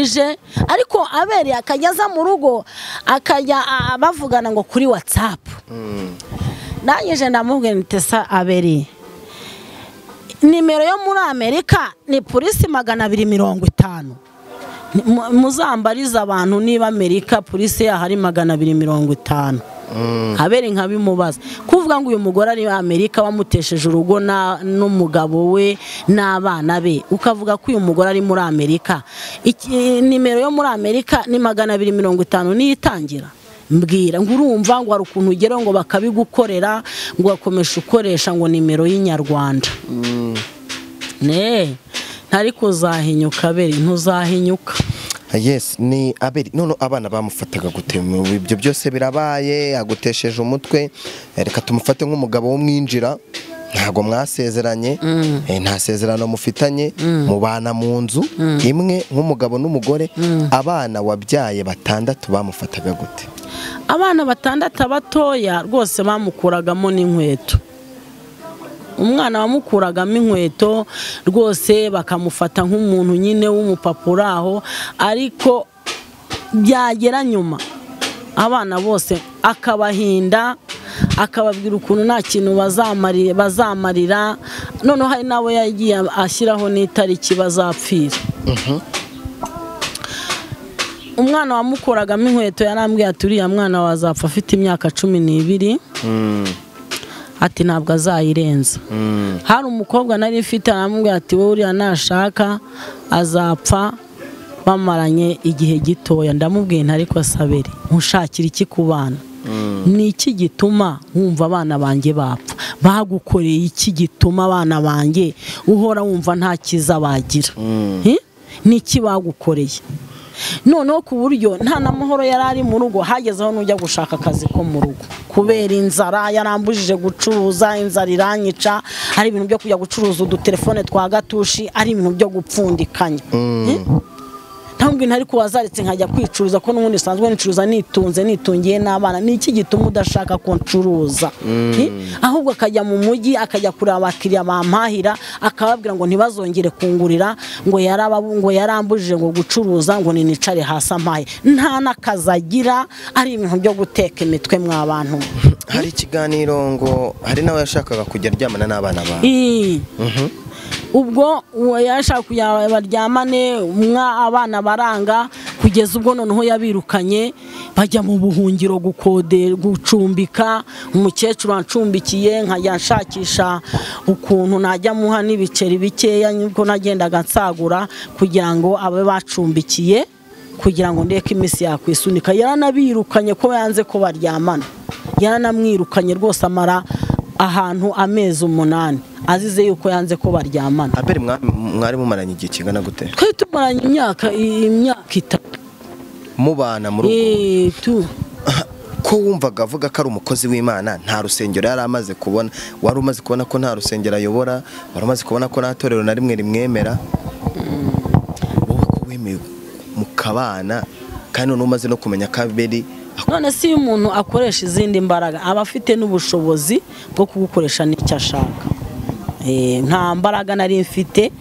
[SPEAKER 1] ije, ariko Abeli akajya aza mu rugo akajya bavugana ngo kuri WhatsApp. Nanyeje ndamubwira nti sa Abeli, nimero yo muri Amerika ni polisi 250. Muzambariza abantu niba Amerika polisi yahari 250. Abeli nkabimubaza kuvuga ngo uyu mugore ari Amerika wamutesheje urugo n'umugabo we n'abana be, ukavuga ko uyu mugore ari muri Amerika. Nimero yo muri Amerika ni 250 niyitangira. Mbwira ngo urumva ngo ari ukuntu ugera ngo bakabigukorera ngo akomesha ukoresha ngo nimero y'inyarwanda. Ntari kuzahinyuka Abeli, ntuzahinyuka.
[SPEAKER 2] Yes, ni Abeli. None abana bamufataga gute? Ibyo byose birabaye, agutesheje umutwe. Reka tumufate nk'umugabo w'umwinjira, ntago mwasezeranye, nta sezerano mufitanye, mubana mu nzu imwe nk'umugabo n'umugore. Abana wabyaye 6 bamufataga gute?
[SPEAKER 1] Abana 6 batoya rwose bamukuragamo n'inkweto. Umwana wamukuragamo inkweto rwose bakamufata nk'umuntu nyine w'umupapura aho, ariko byagera nyuma abana bose akabahinda, akababwira ukuntu nta kintu bazamarira. Noneho hari nabo yagiye ashyiraho n'itariki bazapfira. Umwana wamukuragamo inkweto yarambwiye ati uriya mwana wazapfa afite imyaka 12. Ati ntabwo azayirenza. Hari umukobwa nari mfite aramubwira ati wowe uriya nashaka azapfa bamaranye igihe gitoya. Ndamubwiye ntariko Abeli, ntushakira iki ku bana? Ni iki gituma wumva abana banjye bapfa? Bagukoreye iki gituma abana banjye uhora wumva nta kiza bagira? Ni iki bagukoreye? Noneho ku buryo nta namahoro yarari mu rugo, hagezeho n'ujya gushaka akazi ko mu rugo kubera inzara. Yarambujije gucuruza, inzara iranyica. Ari ibintu byo kujya gucuruza udutelefone twa gatushi, ari ibintu byo gupfundikanya. Ntabwo ntari kuwazaretse nkajya kwicuruza ko n'ubundi sanzwe nicuruza nitungiye n'abana. Ni iki gituma udashaka ko ncuruza? Ahubwo akajya mu mujyi akajya kureba abakiriya bampahira, akababwira ngo ntibazongere kungurira, ngo yarambujije ngo gucuruza, ngo ninicare hasi ampaye. Nta nakazagira, ari ibintu byo guteka imitwe mw'abantu.
[SPEAKER 2] Hari ikiganiro ngo hari nawe yashakaga kujya aryamana n'abana bawe.
[SPEAKER 1] Ubwo yashaka baryamane, abana baranga, kugeza ubwo noneho yabirukanye bajya mu buhungiro gucumbika. Umukecuru ancumbikiye, nkajya nshakisha ukuntu najya muha n'ibiceri bikeya, niko nagendaga nsagura kugira ngo abe bacumbikiye, kugira ngo ndeke imisi yakwisunika. Yaranabirukanye ko yanze ko baryamana, yaranamwirukanye rwose amara ahantu amezi 8 azize yuko yanze ko baryamana.
[SPEAKER 2] Abeli mwari mumaranye igihe kingana gute?
[SPEAKER 1] Twari tumaranye imyaka 3
[SPEAKER 2] mubana mu rugo. Ko wumvaga avuga ko ari umukozi w'Imana, nta rusengero yari amaze kubona? Wari umaze kubona ko nta rusengero ayobora? Wari umaze kubona ko nta torero na rimwe rimwemera? Wowe ko wemeye mukabana kandi none umaze no kumenya ko Abeli,
[SPEAKER 1] none si umuntu akoresha izindi mbaraga, aba afite n'ubushobozi bwo kugukoresha n'icyo ashaka. Nta mbaraga nari mfite,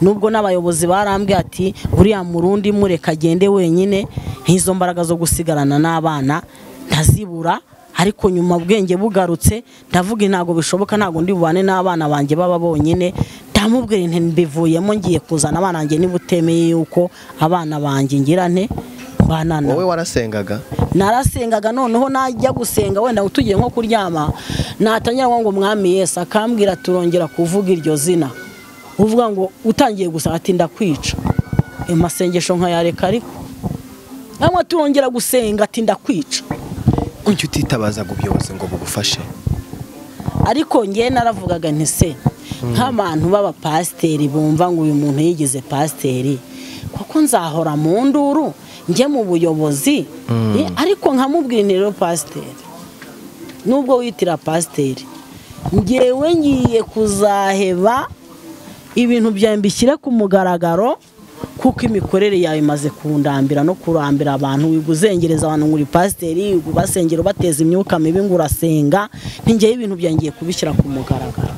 [SPEAKER 1] nubwo n'abayobozi barambwiye ati uriya murundi mureka agende wenyine, n'izo mbaraga zo gusigarana n'abana ntazibura. Ariko nyuma ubwenge bugarutse ndavuga ntago bishoboka, ntago ndi bubane n'abana banjye baba bonyine. Ndamubwira nti mbivuyemo, ngiye kuzana abana banjye nibutemeye yuko abana banjye ngira nte banana.
[SPEAKER 2] wowe warasengaga?
[SPEAKER 1] Narasengaga, noneho najya gusenga wenda utugiye nko kuryama natangira ngo Mwami Yesu, akambwira turongera kuvuga iryo zina, uvuga ngo utangiye gusa ati ndakwica. Amasengesho nkayareka, ariko namwe turongera gusenga ati ndakwica.
[SPEAKER 2] Kuki utitabazaga ubuyobozi ngo bugufashe?
[SPEAKER 1] Ariko ngiye naravugaga nti se nk'abantu b'abapasiteri bumva ngo uyu muntu yigize pasiteri, kuko nzahora mu nduru njye mu buyobozi, ariko nkamubwira nti rero pasiteri, nubwo witira pasiteri, ngewe ngiye kuzaheba ibintu byawe mbishyire ku mugaragaro, kuko imikorere yawe imaze kundambira no kurambira abantu. Wiguzengereza abantu nguri pasiteri, ubasengera bateza imyuka mibi ngo urasenga, ntingiye ibintu byangiye kubishyira ku mugaragaro.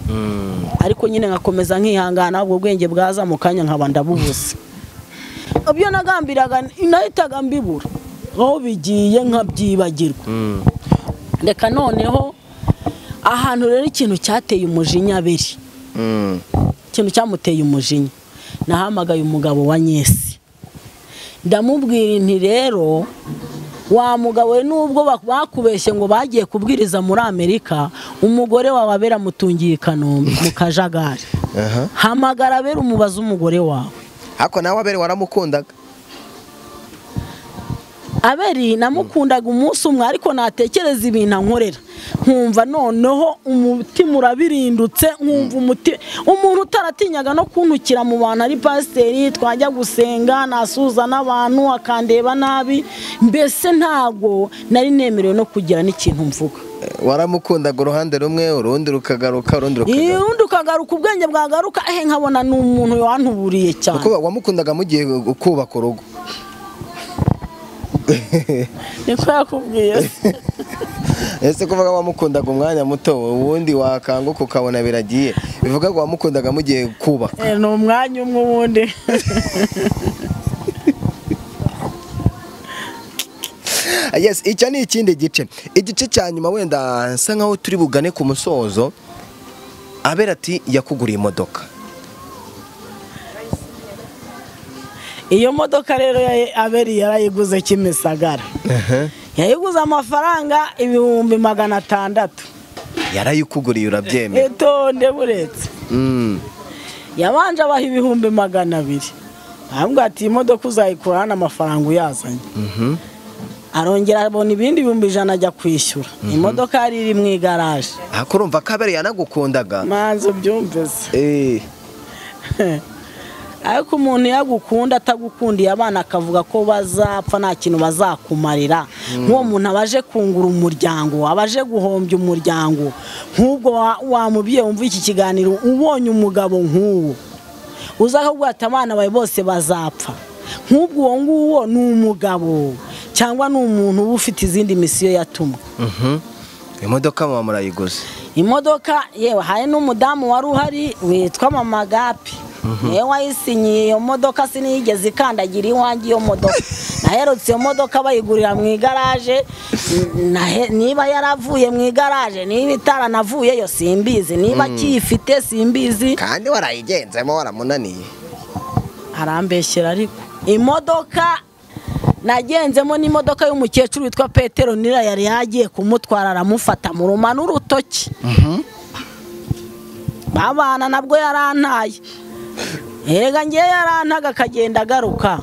[SPEAKER 1] Ariko nyine ngakomeza nkihangana, ubwo bwenge bwaza mu kanya nkaba ndabubuze. Ibyo nagambiraga nahitaga mbibura, aho bigiye nkabyibagirwa. Reka noneho ahantu rero ikintu cyateye umujinya Abeli, ikintu cyamuteye umujinya, nahamagaye umugabo wa Nyesi, ndamubwira nti rero wa mugabo we, nubwo bakubeshye ngo bagiye kubwiriza muri Amerika, umugore wawe Abeli amutungiye i Kanombe mu kajagari. Hamagara Abeli umubaza umugore wawe.
[SPEAKER 2] Hako nawe Abeli waramukundaga?
[SPEAKER 1] Abeli namukundaga umunsi umwe, ariko natekereza ibintu ankorera nkumva noneho umutima urabirindutse, nkumva umuntu utaratinyaga no kuntukira mu bantu ari pasiteri, twajya gusenga nasuza n'abantu akandeba nabi, mbese ntago nari nemerewe no kugira n'ikintu mvuga.
[SPEAKER 2] Waramukundaga uruhande rumwe, urundi rukagaruka, urundi
[SPEAKER 1] ukagaruka, ubwenge bwagaruka, nkabona ni umuntu wantuburiye cyane.
[SPEAKER 2] Kuko wamukundaga mugiye kubaka urugo?
[SPEAKER 1] Niko yakubwiye.
[SPEAKER 2] Ese kuvuga wamukundaga umwanya muto, ubundi wakanguka ukabona biragiye, bivuga ngo wamukundaga mugiye kubaka?
[SPEAKER 1] Ni umwanya umwe ubundi.
[SPEAKER 2] Yes, icyo ni ikindi gice. Igice cya nyuma wenda nsa nkaho turi bugane ku musozo. Abeli ati yakuguriye imodoka.
[SPEAKER 1] Iyo modoka rero Abeli yarayiguze Kimisagara. Yayiguze amafaranga 600,000.
[SPEAKER 2] Yarayikuguriye urabyemera?
[SPEAKER 1] Etonde buretse. Yabanje abaha 200,000. Ahubwo ati imodoka uzayikura hano amafaranga uyazanye. Arongera abona ibindi 100,000 ajya kwishyura. Imodoka yari iri mu igaraje.
[SPEAKER 2] Akurumva ko Abeli yanagukundaga?
[SPEAKER 1] Manzo byumvise. Ariko umuntu yagukunda atagukundiye abana akavuga ko bazapfa nta kintu bazakumarira, nk'uwo muntu abaje kungura umuryango, abaje guhombya umuryango, nk'ubwo wamubwiye wumva iki kiganiro ubonye umugabo nk'uwo uzakubwira ati abana bawe bose bazapfa, nk'ubwo uwo nguwo ni umugabo cyangwa ni umuntu uba ufite izindi misiyo yatumwe.
[SPEAKER 2] Imodoka mama murayiguze? Imodoka
[SPEAKER 1] yewe hari n'umudamu wari uhari witwa Mama Gapi. Yewe wayisinyiye iyo modoka sinigeze ikandagira iwanjye iyo modoka. Naherutse iyo modoka bayigurira mu igaraje, niba yaravuye mu igaraje, niba itaranavuyeyo simbizi, niba kiyifite simbizi.
[SPEAKER 2] Kandi warayigenzemo waramunaniye?
[SPEAKER 1] Arambeshyera. Ariko imodoka nagenzemo n'imodoka y'umukecuru witwa Petero Nira, yari yagiye kumutwara aramufata mu rumana urutoki. Babana nabwo yarantaye. Erega ngiye yarantaga akagenda agaruka.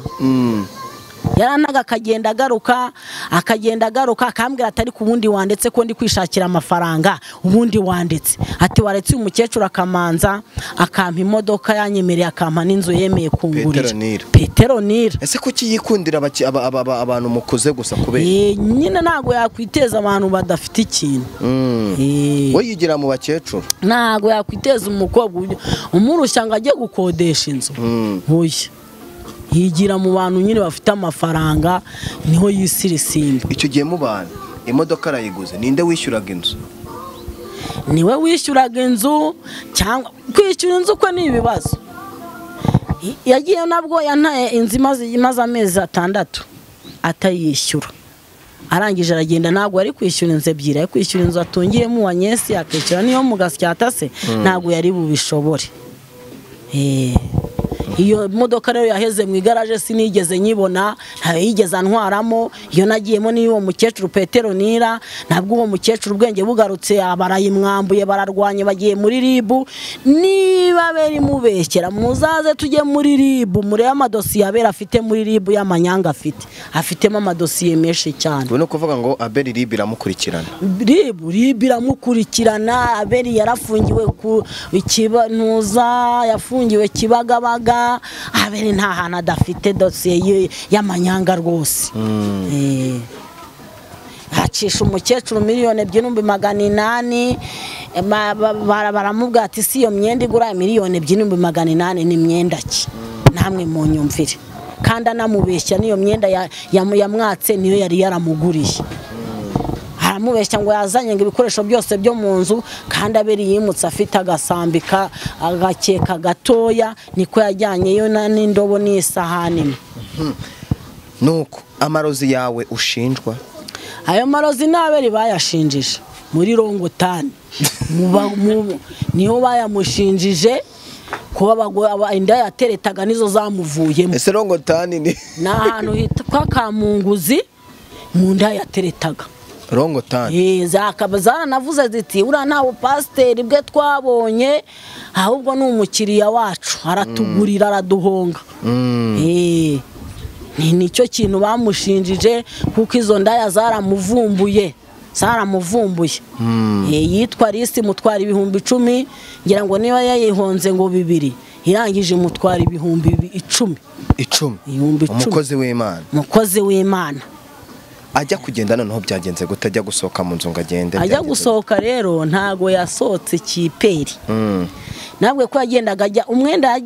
[SPEAKER 1] Yarantaga akagenda agaruka, akambwira atari ku bundi wandetse ko ndi kwishakira amafaranga, ubundi wandetse ati waretse uyu mukecuru akamanza akampa imodoka yanyemereye, akampa n'inzu yemeye kungurira. Petero Nira.
[SPEAKER 2] Ese kuki yikundira abantu mukuze gusa kubera?
[SPEAKER 1] Nyine ntago yakwiteza abantu badafite ikintu.
[SPEAKER 2] We yigira mu bakecuru?
[SPEAKER 1] Ntago yakwiteza umukobwa umurushya ngo ajye gukodesha inzu. Hoya yigira mu bantu nyine bafite amafaranga, niho yisirisimba.
[SPEAKER 2] Icyo gihe mu bantu imodoka arayiguze, ninde wishyuraga inzu?
[SPEAKER 1] Niwe wishyuraga inzu, cyangwa kwishyura inzu ko ni ibibazo. Yagiye nabwo yantaye inzu imaze amezi 6 atayishyura. Arangije aragenda, ntabwo ari kwishyura inzu ebyiri, ari kwishyura inzu atungiyemo wa Nyesi, akishyura niyo mu Gasyata se ntabwo yari bubishobore. iyo modoka rero yaheze mu igaraje sinigeze nyibona, ntayo yigeze antwaramo. Iyo nagiyemo n'uwo mukecuru Petero Nira, nabwo uwo mukecuru ubwenge bugarutse barayimwambuye, bararwanye, bagiye muri ribu. Niba beri mubeshyera muzaze tujye muri ribu, murebe amadosiye Abeli afite muri ribu y'amanyanga afitemo amadosiye menshi cyane.
[SPEAKER 2] no kuvuga ngo Abeli ribu iramukurikirana.
[SPEAKER 1] Ribu iramukurikirana. Abeli yarafungiwe ku Kibantuza, yafungiwe Kibagabaga. Abeli nta hantu adafite dosiye y'amanyanga rwose. Hacisha umukecuru $2,800,000, baramubwira ati si iyo myenda igura $2,800,000 ni myenda ki? Namwe mu nyumvire. Kandi anamubeshya niyo myenda yamwatse niyo yari yaramuguriye. Aramubeshya ngo yazanye ngo ibikoresho byose byo mu nzu, kandi Abeli yimutse afite agasambika agakeka gatoya, niko yajyanyeyo n'indobo n'isahani.
[SPEAKER 2] Nuko amarozi yawe ushinjwa?
[SPEAKER 1] Ayo marozi n'Abeli bayashinjije muri Rongotani. Niho bayamushinjije kuba inda yateretaga nizo zamuvuyemo.
[SPEAKER 2] Ese Rongotani ni
[SPEAKER 1] ahantu hitwa Kamunguzi, mu nda yateretaga.
[SPEAKER 2] Rongotani
[SPEAKER 1] zaranavuze ziti uriya ntawe pasiteri bwe twabonye, ahubwo ni umukiriya wacu, aratugurira araduhonga. Nicyo kintu bamushinjije, kuko izo ndaya zaramuvumbuye. Yitwa Risi, mutwara $10,000, ngira ngo niba yayihonze ngo 2, irangije mutwara $10,000. Umukozi w'Imana
[SPEAKER 2] ajya kugenda noneho byagenze gute? Ajya gusohoka mu nzu ngo agende?
[SPEAKER 1] Ajya gusohoka rero ntago yasohotse kiperi. Nabwe ko yagendaga umwenda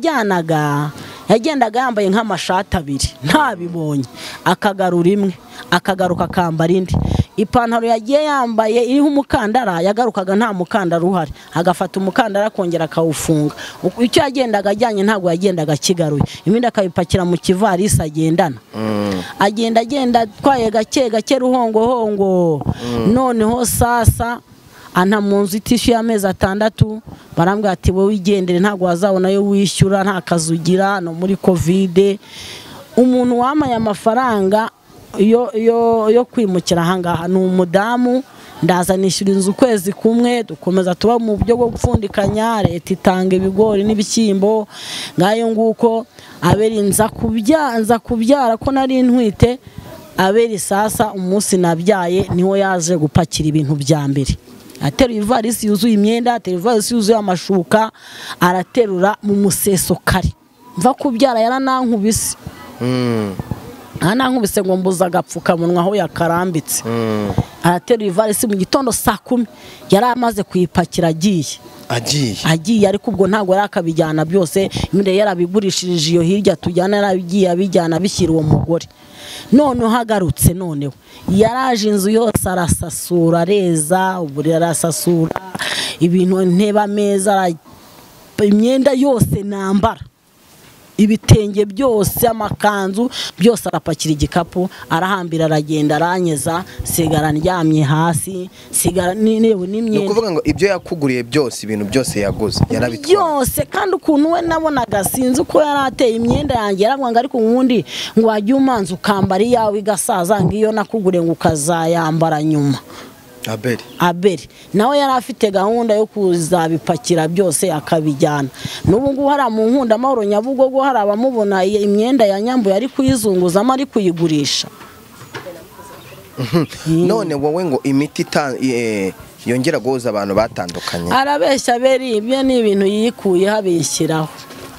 [SPEAKER 1] yagendaga yambaye nk'amashati 2, ntabibonye, akagarura imwe, akagaruka akambara indi. Ipantaro yagiye yambaye iriho umukandara, yagarukaga nta mukandara uhari, agafata umukandara akongera akawufunga. Icyo yagendaga ajyanye ntago yagendaga kigaruye, ibindi akabipakira mu kivarisi agendana. Agenda atwaye gake ruhongo. Noneho sasa ana mu nzu itishyuye amezi 6, barambwira ati wowe wigendere, ntago wazabona yo wishyura, nta kazugira no muri covid. Umuntu wamaye amafaranga yo kwimukira ahangaha ni umudamu, ndaza nishyura inzu ukwezi kumwe, dukomeza tuba mu buryo bwo gupfundikanya. Leta itanga ibigori n'ibishyimbo ngayo nguko. Abeli nza kubyara ko nari ntwite. Abeli sasa umunsi nabyaye niho yaje gupakira ibintu bya mbere. Ateruye ivarisi yuzuye imyenda, ateruye ivarisi yuzuye amashuka, araterura mu museso kare. Mva kubyara yaranankubise. Anankubise ngo mbuza agapfukamunwa aho yakarambitse. Arateruye ivarisi mu gitondo 10:00, yari amaze kuyipakira agiye, ariko ubwo ntago yarakabijyana byose, iminde yarabigurishirije iyo hirya tujyana, yarabigiye abijyana bishyira uwo mugore. None hagarutse, noneho yaraje inzu yose arasasura, areza, uburira arasasura, ibintu nteba meza, imyenda yose nambara, ibitenge byose, amakanzu byose, arapakira igikapu, arahambira, aragenda, aranyeza, sigara ndyamye hasi, sigara n'imyenda.
[SPEAKER 2] No kuvuga ngo ibyo yakuguriye byose, ibintu byose yaguze yarabitwaye
[SPEAKER 1] byose. Kandi ukuntu we nabonaga sinzi uko yarateye imyenda yanjye, yarabwanga ariko ubundi ngo wajye umanza ukambara iyawe igasaza, ngo iyo nakuguriye ngo ukazayambara nyuma. Abeli nawe yari afite gahunda yo kuzabipakira byose akabijyana. N'ubu ngubu hari mu Nkunda Amahoro Nyabugogo, hari abamubona imyenda yanyambuye ari kuyizunguzamo, ari kuyigurisha.
[SPEAKER 2] None wowe ngo imiti yongera guhuza abantu batandukanye?
[SPEAKER 1] Arabeshya Abeli, ibyo ni ibintu yikuye habishyiraho.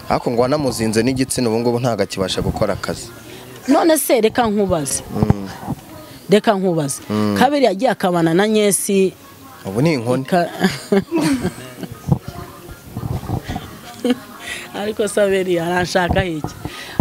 [SPEAKER 2] Ariko ngo wanamuzinze n'igitsina, ubu ngubu ntago akibasha gukora akazi.
[SPEAKER 1] None se reka nkubaze. Kabiri yagiye akabana na Nyesi,
[SPEAKER 2] ubu ni inkoni.
[SPEAKER 1] Ariko Abeli aranshaka iki?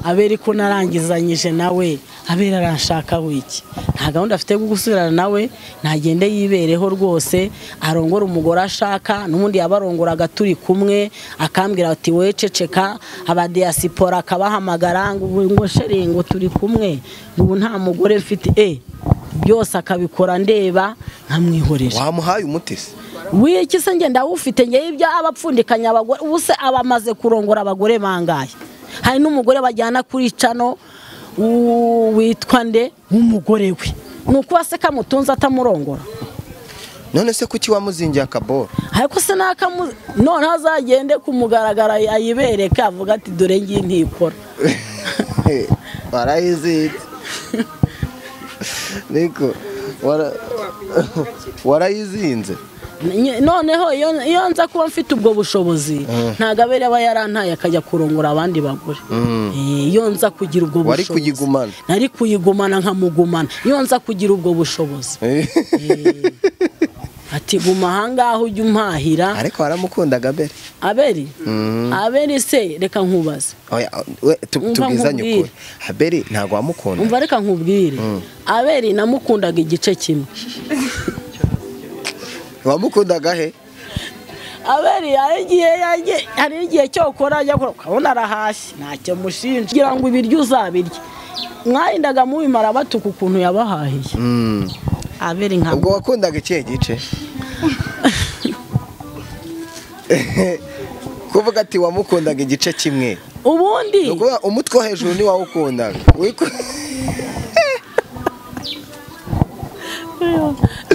[SPEAKER 1] Abeli ko narangizanyije nawe, Abeli aranshaka wiki? Nta gahunda afite gusubirana nawe, ntagende yibereho rwose, arongora umugore ashaka. N'ubundi yabarongoraga turi kumwe, akambwira ati we ceceka, abadiaspora akabahamagara ngo sheri ngo turi kumwe, ubu nta mugore mfite. Byose akabikora ndeba nkamwihorera.
[SPEAKER 2] Wamuhaye umutisi?
[SPEAKER 1] Wiki se ngenda ufite ngiye ibya abapfundikanya abagore, ubuse abamaze kurongora abagore bangaye. hari n'umugore bajyana kuri cano witwa nde w'umugore we nuko se kamutunze atamurongora.
[SPEAKER 2] None se kuki wamuzingiye akaboro?
[SPEAKER 1] Ariko se none azagende kumugaragara ayibereka avuga ati dore ngiye ntikora.
[SPEAKER 2] Warayizinze. Niko warayizinze.
[SPEAKER 1] Noneho iyo nza kuba mfite ubwo bushobozi ntago abere aba yarantaye akajya kurongora abandi bagore. Iyo nza kugira ubwo bushobozi
[SPEAKER 2] wari kuyigumana.
[SPEAKER 1] Nari kuyigumana nkamugumana iyo nza kugira ubwo bushobozi. Ati guma ahangaha ujye umpahira.
[SPEAKER 2] Ariko waramukundaga Abeli?
[SPEAKER 1] Abeli? Abeli se reka nkubaze.
[SPEAKER 2] Tubwizanye ukuri. Abeli ntago wamukunda?
[SPEAKER 1] Umva reka nkubwire. Abeli namukundaga igice kimwe.
[SPEAKER 2] Wamukundaga he?
[SPEAKER 1] Abeli hari igihe cyo gukora ajya ukabona arahashye ntacyo mushinja kugira ngo ibiryo uzabirye. Mwahindaga mubimara batuka ukuntu yabahahiye. Abeli nka
[SPEAKER 2] ubwo wakundaga ikihe gice? Kuvuga ati wamukundaga igice kimwe.
[SPEAKER 1] Ubundi
[SPEAKER 2] nuko umutwe wo hejuru ni wawukundaga.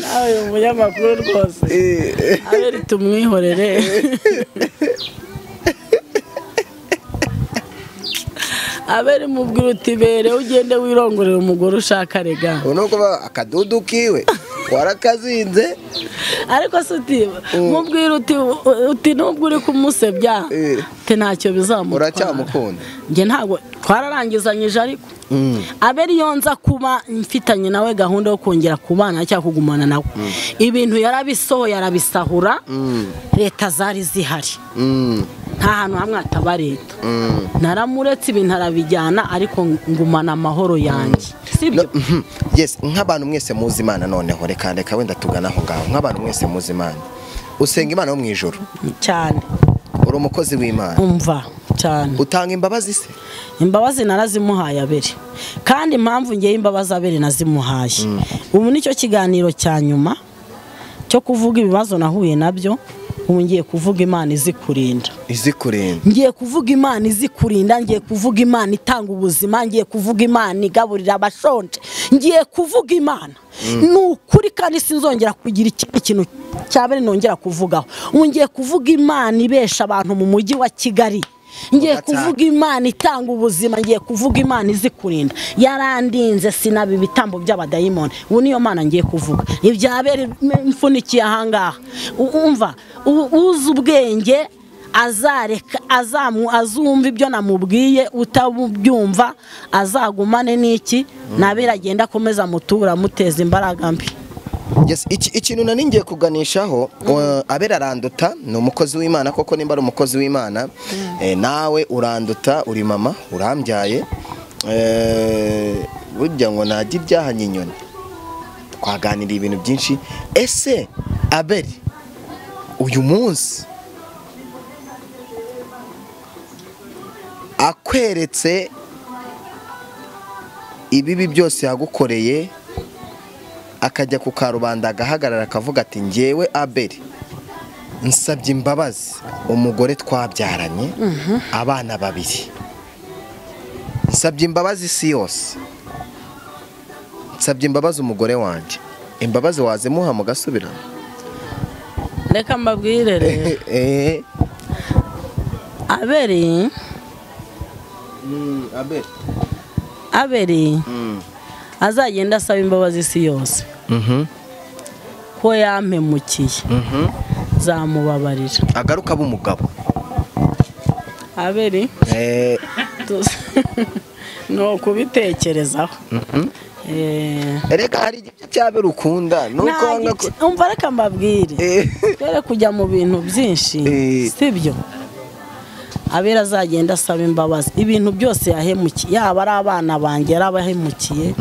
[SPEAKER 1] Nawe umunyamakuru rwose. Abeli tumwihorere. Abeli mubwira uti bere ugende wirongorera umugore ushaka rega.
[SPEAKER 2] Nuko akadudu kiwe warakazinze.
[SPEAKER 1] Ariko se uti mubwira uti nubwo uri kumusebya te ntacyo bizamutwara.
[SPEAKER 2] Uracyamukunda?
[SPEAKER 1] Nge ntabwo twararangizanyije ariko Abeli yonza kuba mfitanye nawe gahunda yo kongera kubana cyangwa kugumana nawe. Ibintu yarabisohoye yarabisahura. Leta zari zihari. Nta hantu hamwe ataba leta. Naramuretse ibintu arabijyana ariko ngumana amahoro yanjye. Sibyo?
[SPEAKER 2] Yes, nk'abantu mwese muzi Imana noneho reka wenda tugana aho ngaho. Nk'abantu mwese muzi Imana. Usenga Imana yo mu ijuru?
[SPEAKER 1] Cyane.
[SPEAKER 2] Uri umukozi w'Imana?
[SPEAKER 1] Umva cyane.
[SPEAKER 2] Utanga imbabazi se?
[SPEAKER 1] Imbabazi narazimuhaye Abeli. Kandi impamvu ngiye imbabazi Abeli nazimuhaye. Ubu nicyo kiganiro cya nyuma cyo kuvuga ibibazo nahuye nabyo. Ubu ngiye kuvuga Imana izikurinda.
[SPEAKER 2] Izikurinda?
[SPEAKER 1] Ngiye kuvuga Imana izikurinda, ngiye kuvuga Imana itanga ubuzima, ngiye kuvuga Imana igaburira abashonje, ngiye kuvuga Imana. Nukuri kandi sinzongera kugira ikintu cyabere nongera kuvugaho. Ubu ngiye kuvuga Imana ibesha abantu mu mujyi wa Kigali. Ngiye kuvuga Imana itanga ubuzima, ngiye kuvuga Imana izikurinda. Yarandinze sinabi ibitambo by'abadayimoni. Ubu niyo Mana ngiye kuvuga. Ibyabere mfunikiye ahangaha. Umva uzi ubwenge azareka azumva ibyo namubwiye, utabyumva azagumane n'iki nabera agenda akomeza mutura muteza imbaraga mbi.
[SPEAKER 2] Yes, ikintu nani ngiye kuganishaho Abeli aranduta ni umukozi w'Imana koko nimba ari umukozi w'Imana. Nawe uranduta uri mama urambyaye. Burya ngo najya ibyahanye inyoni. Twaganira ibintu byinshi. Ese Abeli uyu munsi akweretse ibibi byose yagukoreye akajya ku karubanda agahagarara akavuga ati ngewe Abeli nsabye imbabazi umugore twabyaranye abana babiri, nsabye imbabazi isi yose, nsabye imbabazi umugore wanjye, imbabazi wazimuha mugasubirana?
[SPEAKER 1] Reka mbabwire rero Abeli azagenda asaba imbabazi isi yose ko yampemukiye. Zamubabarira
[SPEAKER 2] agaruka b'umugabo.
[SPEAKER 1] Abeli no kubitekerezaho.
[SPEAKER 2] Reka hari igice cy'Abeli ukunda nuko wanga ko
[SPEAKER 1] umva reka mbabwire twere kujya mu bintu byinshi sibyo. Abeli azagenda asaba imbabazi ibintu byose yahemukiye, yaba ari abana banjye yarabahemukiye,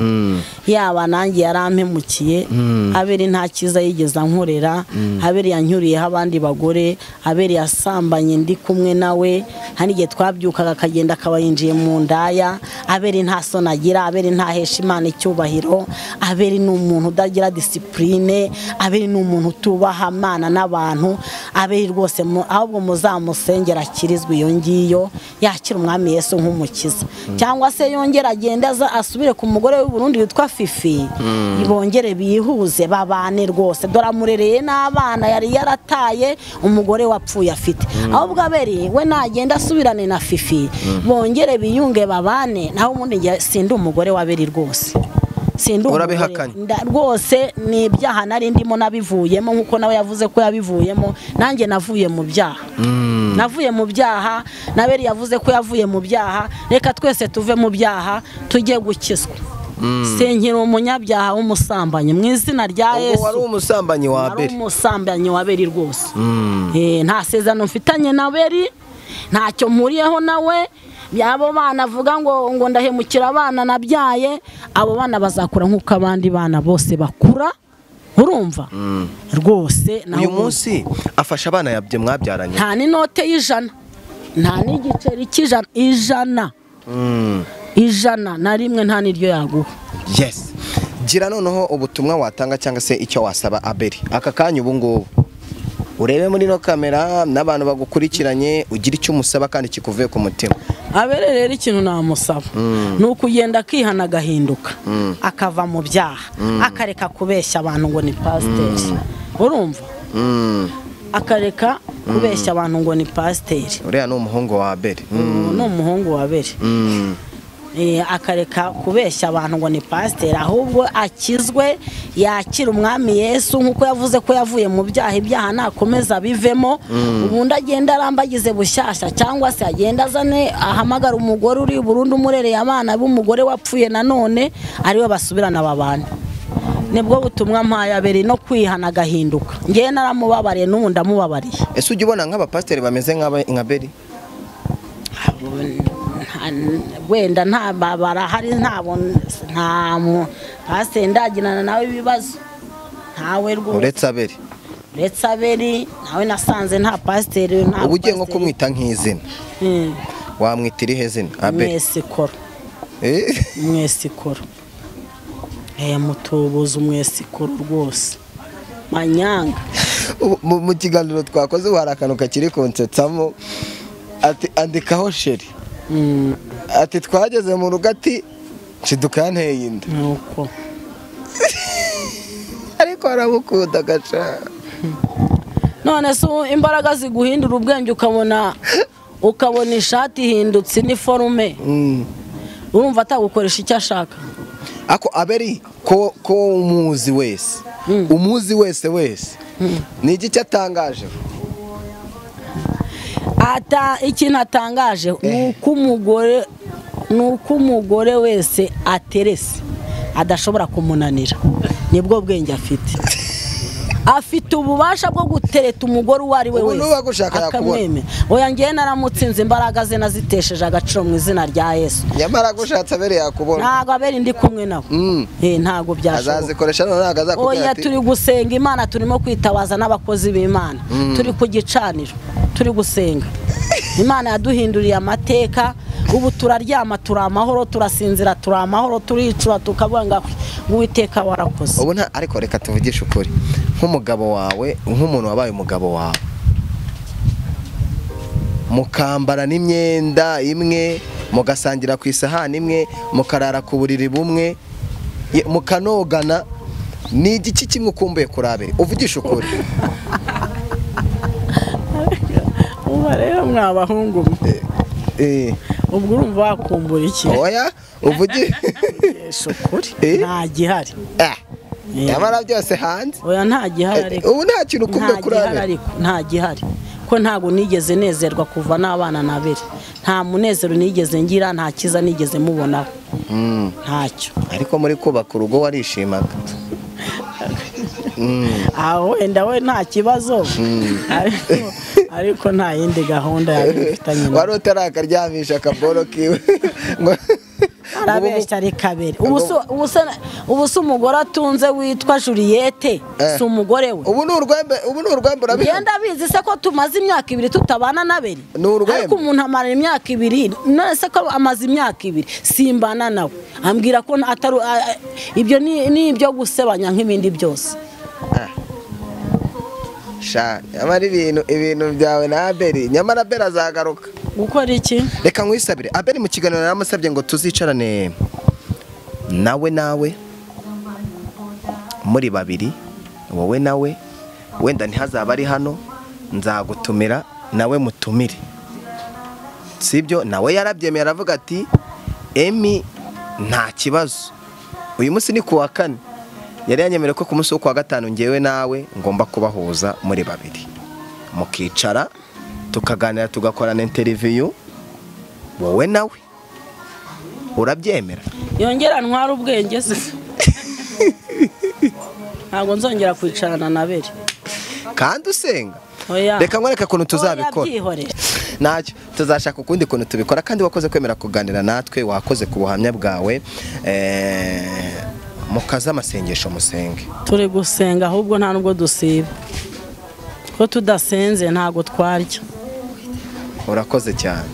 [SPEAKER 1] yaba nanjye yarampemukiye. Abeli nta cyiza yigeze ankorera. Abeli yanyuriyeho abandi bagore. Abeli yasambanye ndi kumwe nawe. hari igihe twabyukaga akagenda akaba yinjiye mu ndaya. Abeli nta soni agira, Abeli ntahesha Imana icyubahiro, Abeli ni umuntu udagira disipurine, Abeli ni umuntu utubaha Imana n'abantu. Abeli rwose ahubwo muzamusengera akirizwe iyo ngiyo, yakira umwami Yesu nk'umukiza. Cyangwa se yongera agenda asubire ku mugore w'u Burundi witwa Fifi, bongere bihuze babane rwose. Dore amurereye n'abana yari yarataye, umugore wapfuye afite. Ahubwo Abeli we nagenda asubirane na Fifi, bongere biyunge babane. Naho ubundi njye sindi umugore wa Abeli rwose. Sindi
[SPEAKER 2] urabihakanye
[SPEAKER 1] rwose, ni ibyaha nari ndimo nabivuyemo nkuko nawe yavuze ko yabivuyemo. Nanjye navuye mu byaha, navuye mu byaha. Nabeli yavuze ko yavuye mu byaha. Reka twese tuve mu byaha tujye gukizwa. Senkira umunyabyaha w'umusambanyi mu izina rya Yesu.
[SPEAKER 2] Wari umusambanyi wa Abeli?
[SPEAKER 1] Wari umusambanyi wa Abeli rwose. Nta sezerano mfitanye na Abeli, ntacyo mpuriyeho nawe. Byabo bana avuga ngo ndahemukira abana nabyaye, abo bana bazakura nk'uko abandi bana bose bakura. Urumva rwose.
[SPEAKER 2] Uyu munsi afasha abana yabye mwabyaranye?
[SPEAKER 1] Nta n'inote y'ijana, nta n'igiceri cy'ijana. Ijana na rimwe nta n'iryo yaguha.
[SPEAKER 2] Yes. Gira noneho ubutumwa watanga cyangwa se icyo wasaba Abeli aka kanya ubu ngubu. Urebe muri no kamera n'abantu bagukurikiranye, ugira icyo umusaba kandi kikuvuye ku mutima.
[SPEAKER 1] Abeli rero ikintu namusaba ni ukugenda akihana agahinduka, akava mu byaha, akareka kubeshya abantu ngo ni pasiteri. Urumva? Akareka kubeshya abantu ngo ni pasiteri.
[SPEAKER 2] Uriya ni umuhungu wa Abeli.
[SPEAKER 1] Ni umuhungu wa Abeli. Akareka kubeshya abantu ngo ni pasiteri, ahubwo akizwe, yakira umwami Yesu nkuko yavuze ko yavuye mu byaha. Ibyaha nakomeza bivemo, ubundi agenda arambagize bushyashya, cyangwa se agenda azane ahamagara umugore uri Burundi umurereye abana b'umugore wapfuye nanone, ariwe basubirana babana. Nibwo butumwa mpaye Abeli, no kwihana agahinduka. Ngiye naramubabariye n'ubu ndamubabariye.
[SPEAKER 2] Ese ujya ubona nk'abapasiteri bameze nka Abeli?
[SPEAKER 1] Wenda nta barahari, nta pasiteri ndagirana nawe ibibazo ntawe rwose. Uretse Abeli nawe nasanze nta pasiteri.
[SPEAKER 2] Ubu ugiye nko kumwita nk'izina, wamwitira ihe zina? Abeli
[SPEAKER 1] Mwesikoro. Mwesikoro. Mutubuze Umwesikoro rwose. Manyanga.
[SPEAKER 2] Mu kiganiro twakoze hari akantu kakiri kunsetsamo, ati andikaho sheri. Ati twageze mu rugo ati nshiduka yanteye inda.
[SPEAKER 1] Nuko
[SPEAKER 2] ariko arabukunda gaca.
[SPEAKER 1] None so imbaraga ziguhindura ubwenge, ukabona ishati ihindutse iniforume, urumva atagukoresha icyo ashaka.
[SPEAKER 2] Ako Abeli ko umuzi wese, umuzi wese ni iki cyatangaje? Ikintu atangaje nuko umugore wese aterese adashobora kumunanira. Nibwo bwenge afite. Afite ububasha bwo gutereta umugore uwo ari we wese akamwemera. Oya ngiye naramutsinze, imbaraga ze nazitesheje agaciro mu izina rya Yesu. Nyamara gushatse Abeli yakubona. Ntago Abeli ndi kumwe nawe. Ntago byashoboka. Azazikoresha none ntago azakubwira ati. Oya turi gusenga Imana, turimo kwitabaza n'abakozi b'Imana. Turi ku gicaniro, turi gusenga. Imana yaduhinduriye amateka. Ubu turaryama turi amahoro, turasinzira turi amahoro, turicura tukavuga ngo Uwiteka warakoze. Ubu nta ariko reka tuvugishe ukuri, nk'umugabo wawe, nk'umuntu wabaye umugabo wawe, mukambara n'imyenda imwe, mugasangira ku isahani imwe, mukarara ku buriri bumwe, mukanogana, ni igiki kimwe ukumbuye kuri Abeli? Uvugisha ukuri. Uba rero mwabahungu ubwo urumva wakumbura iki? Oya uvugisha ukuri, nta gihari. Yamara byose hanze. Oya nta gihari. Ubu nta kintu ukumbuye kuri Abeli? Nta gihari, ko ntago nigeze nezerwa kuva n'abana na Abeli. Nta munezero nigeze ngira, nta kiza nigeze mubonaho. Ntacyo. Ariko muri kubaka urugo warishimaga? Wenda we nta kibazo, ariko nta yindi gahunda yabifitanye. Wari utarakaryamisha akaboro kiwe
[SPEAKER 1] arabeshya ari kabiri. Ubu se umugore atunze witwa Juliette si umugore we.
[SPEAKER 2] ubu ni urwembe urabizi.
[SPEAKER 1] Genda bizi se ko tumaze imyaka 2 tutabana na Beri.
[SPEAKER 2] Ni urwembe.
[SPEAKER 1] Ariko umuntu amara imyaka 2 none se ko amaze imyaka 2 simbana nawe. Ambwira ko atari ibyo ni ibyo gusebanya nk'ibindi byose.
[SPEAKER 2] Sha amari ibintu byawe na Abeli nyamara Abeli azagaruka
[SPEAKER 1] gukora iki.
[SPEAKER 2] Reka nkwisabire Abeli mu kiganiro namusabye ngo tuzicarane nawe muri babiri, wowe nawe wenda ntihazaba ari hano, nzagutumira nawe mutumire, sibyo? Nawe yarabyemeye aravuga ati Emi nta kibazo. Uyu munsi ni kuwa 4, yari yanyemereye ko ku munsi wo kuwa 5 ngewe nawe ngomba kubahuza muri babiri, mukicara tukaganira tugakorana interview wowe nawe. Urabyemera?
[SPEAKER 1] Yongera ntwara ubwenge se. Ntabwo nzongera kwicarana na Beri.
[SPEAKER 2] Kandi usenga. Reka nkwereka ukuntu tuzabikora. Ntacyo tuzashaka ukundi kuntu tubikora, kandi wakoze kwemera kuganira natwe, wakoze ku buhamya bwawe. Mukaza amasengesho musenge.
[SPEAKER 1] Turi gusenga ahubwo nta nubwo dusiba. Ko tudasenze ntago twarya.
[SPEAKER 2] Urakoze cyane.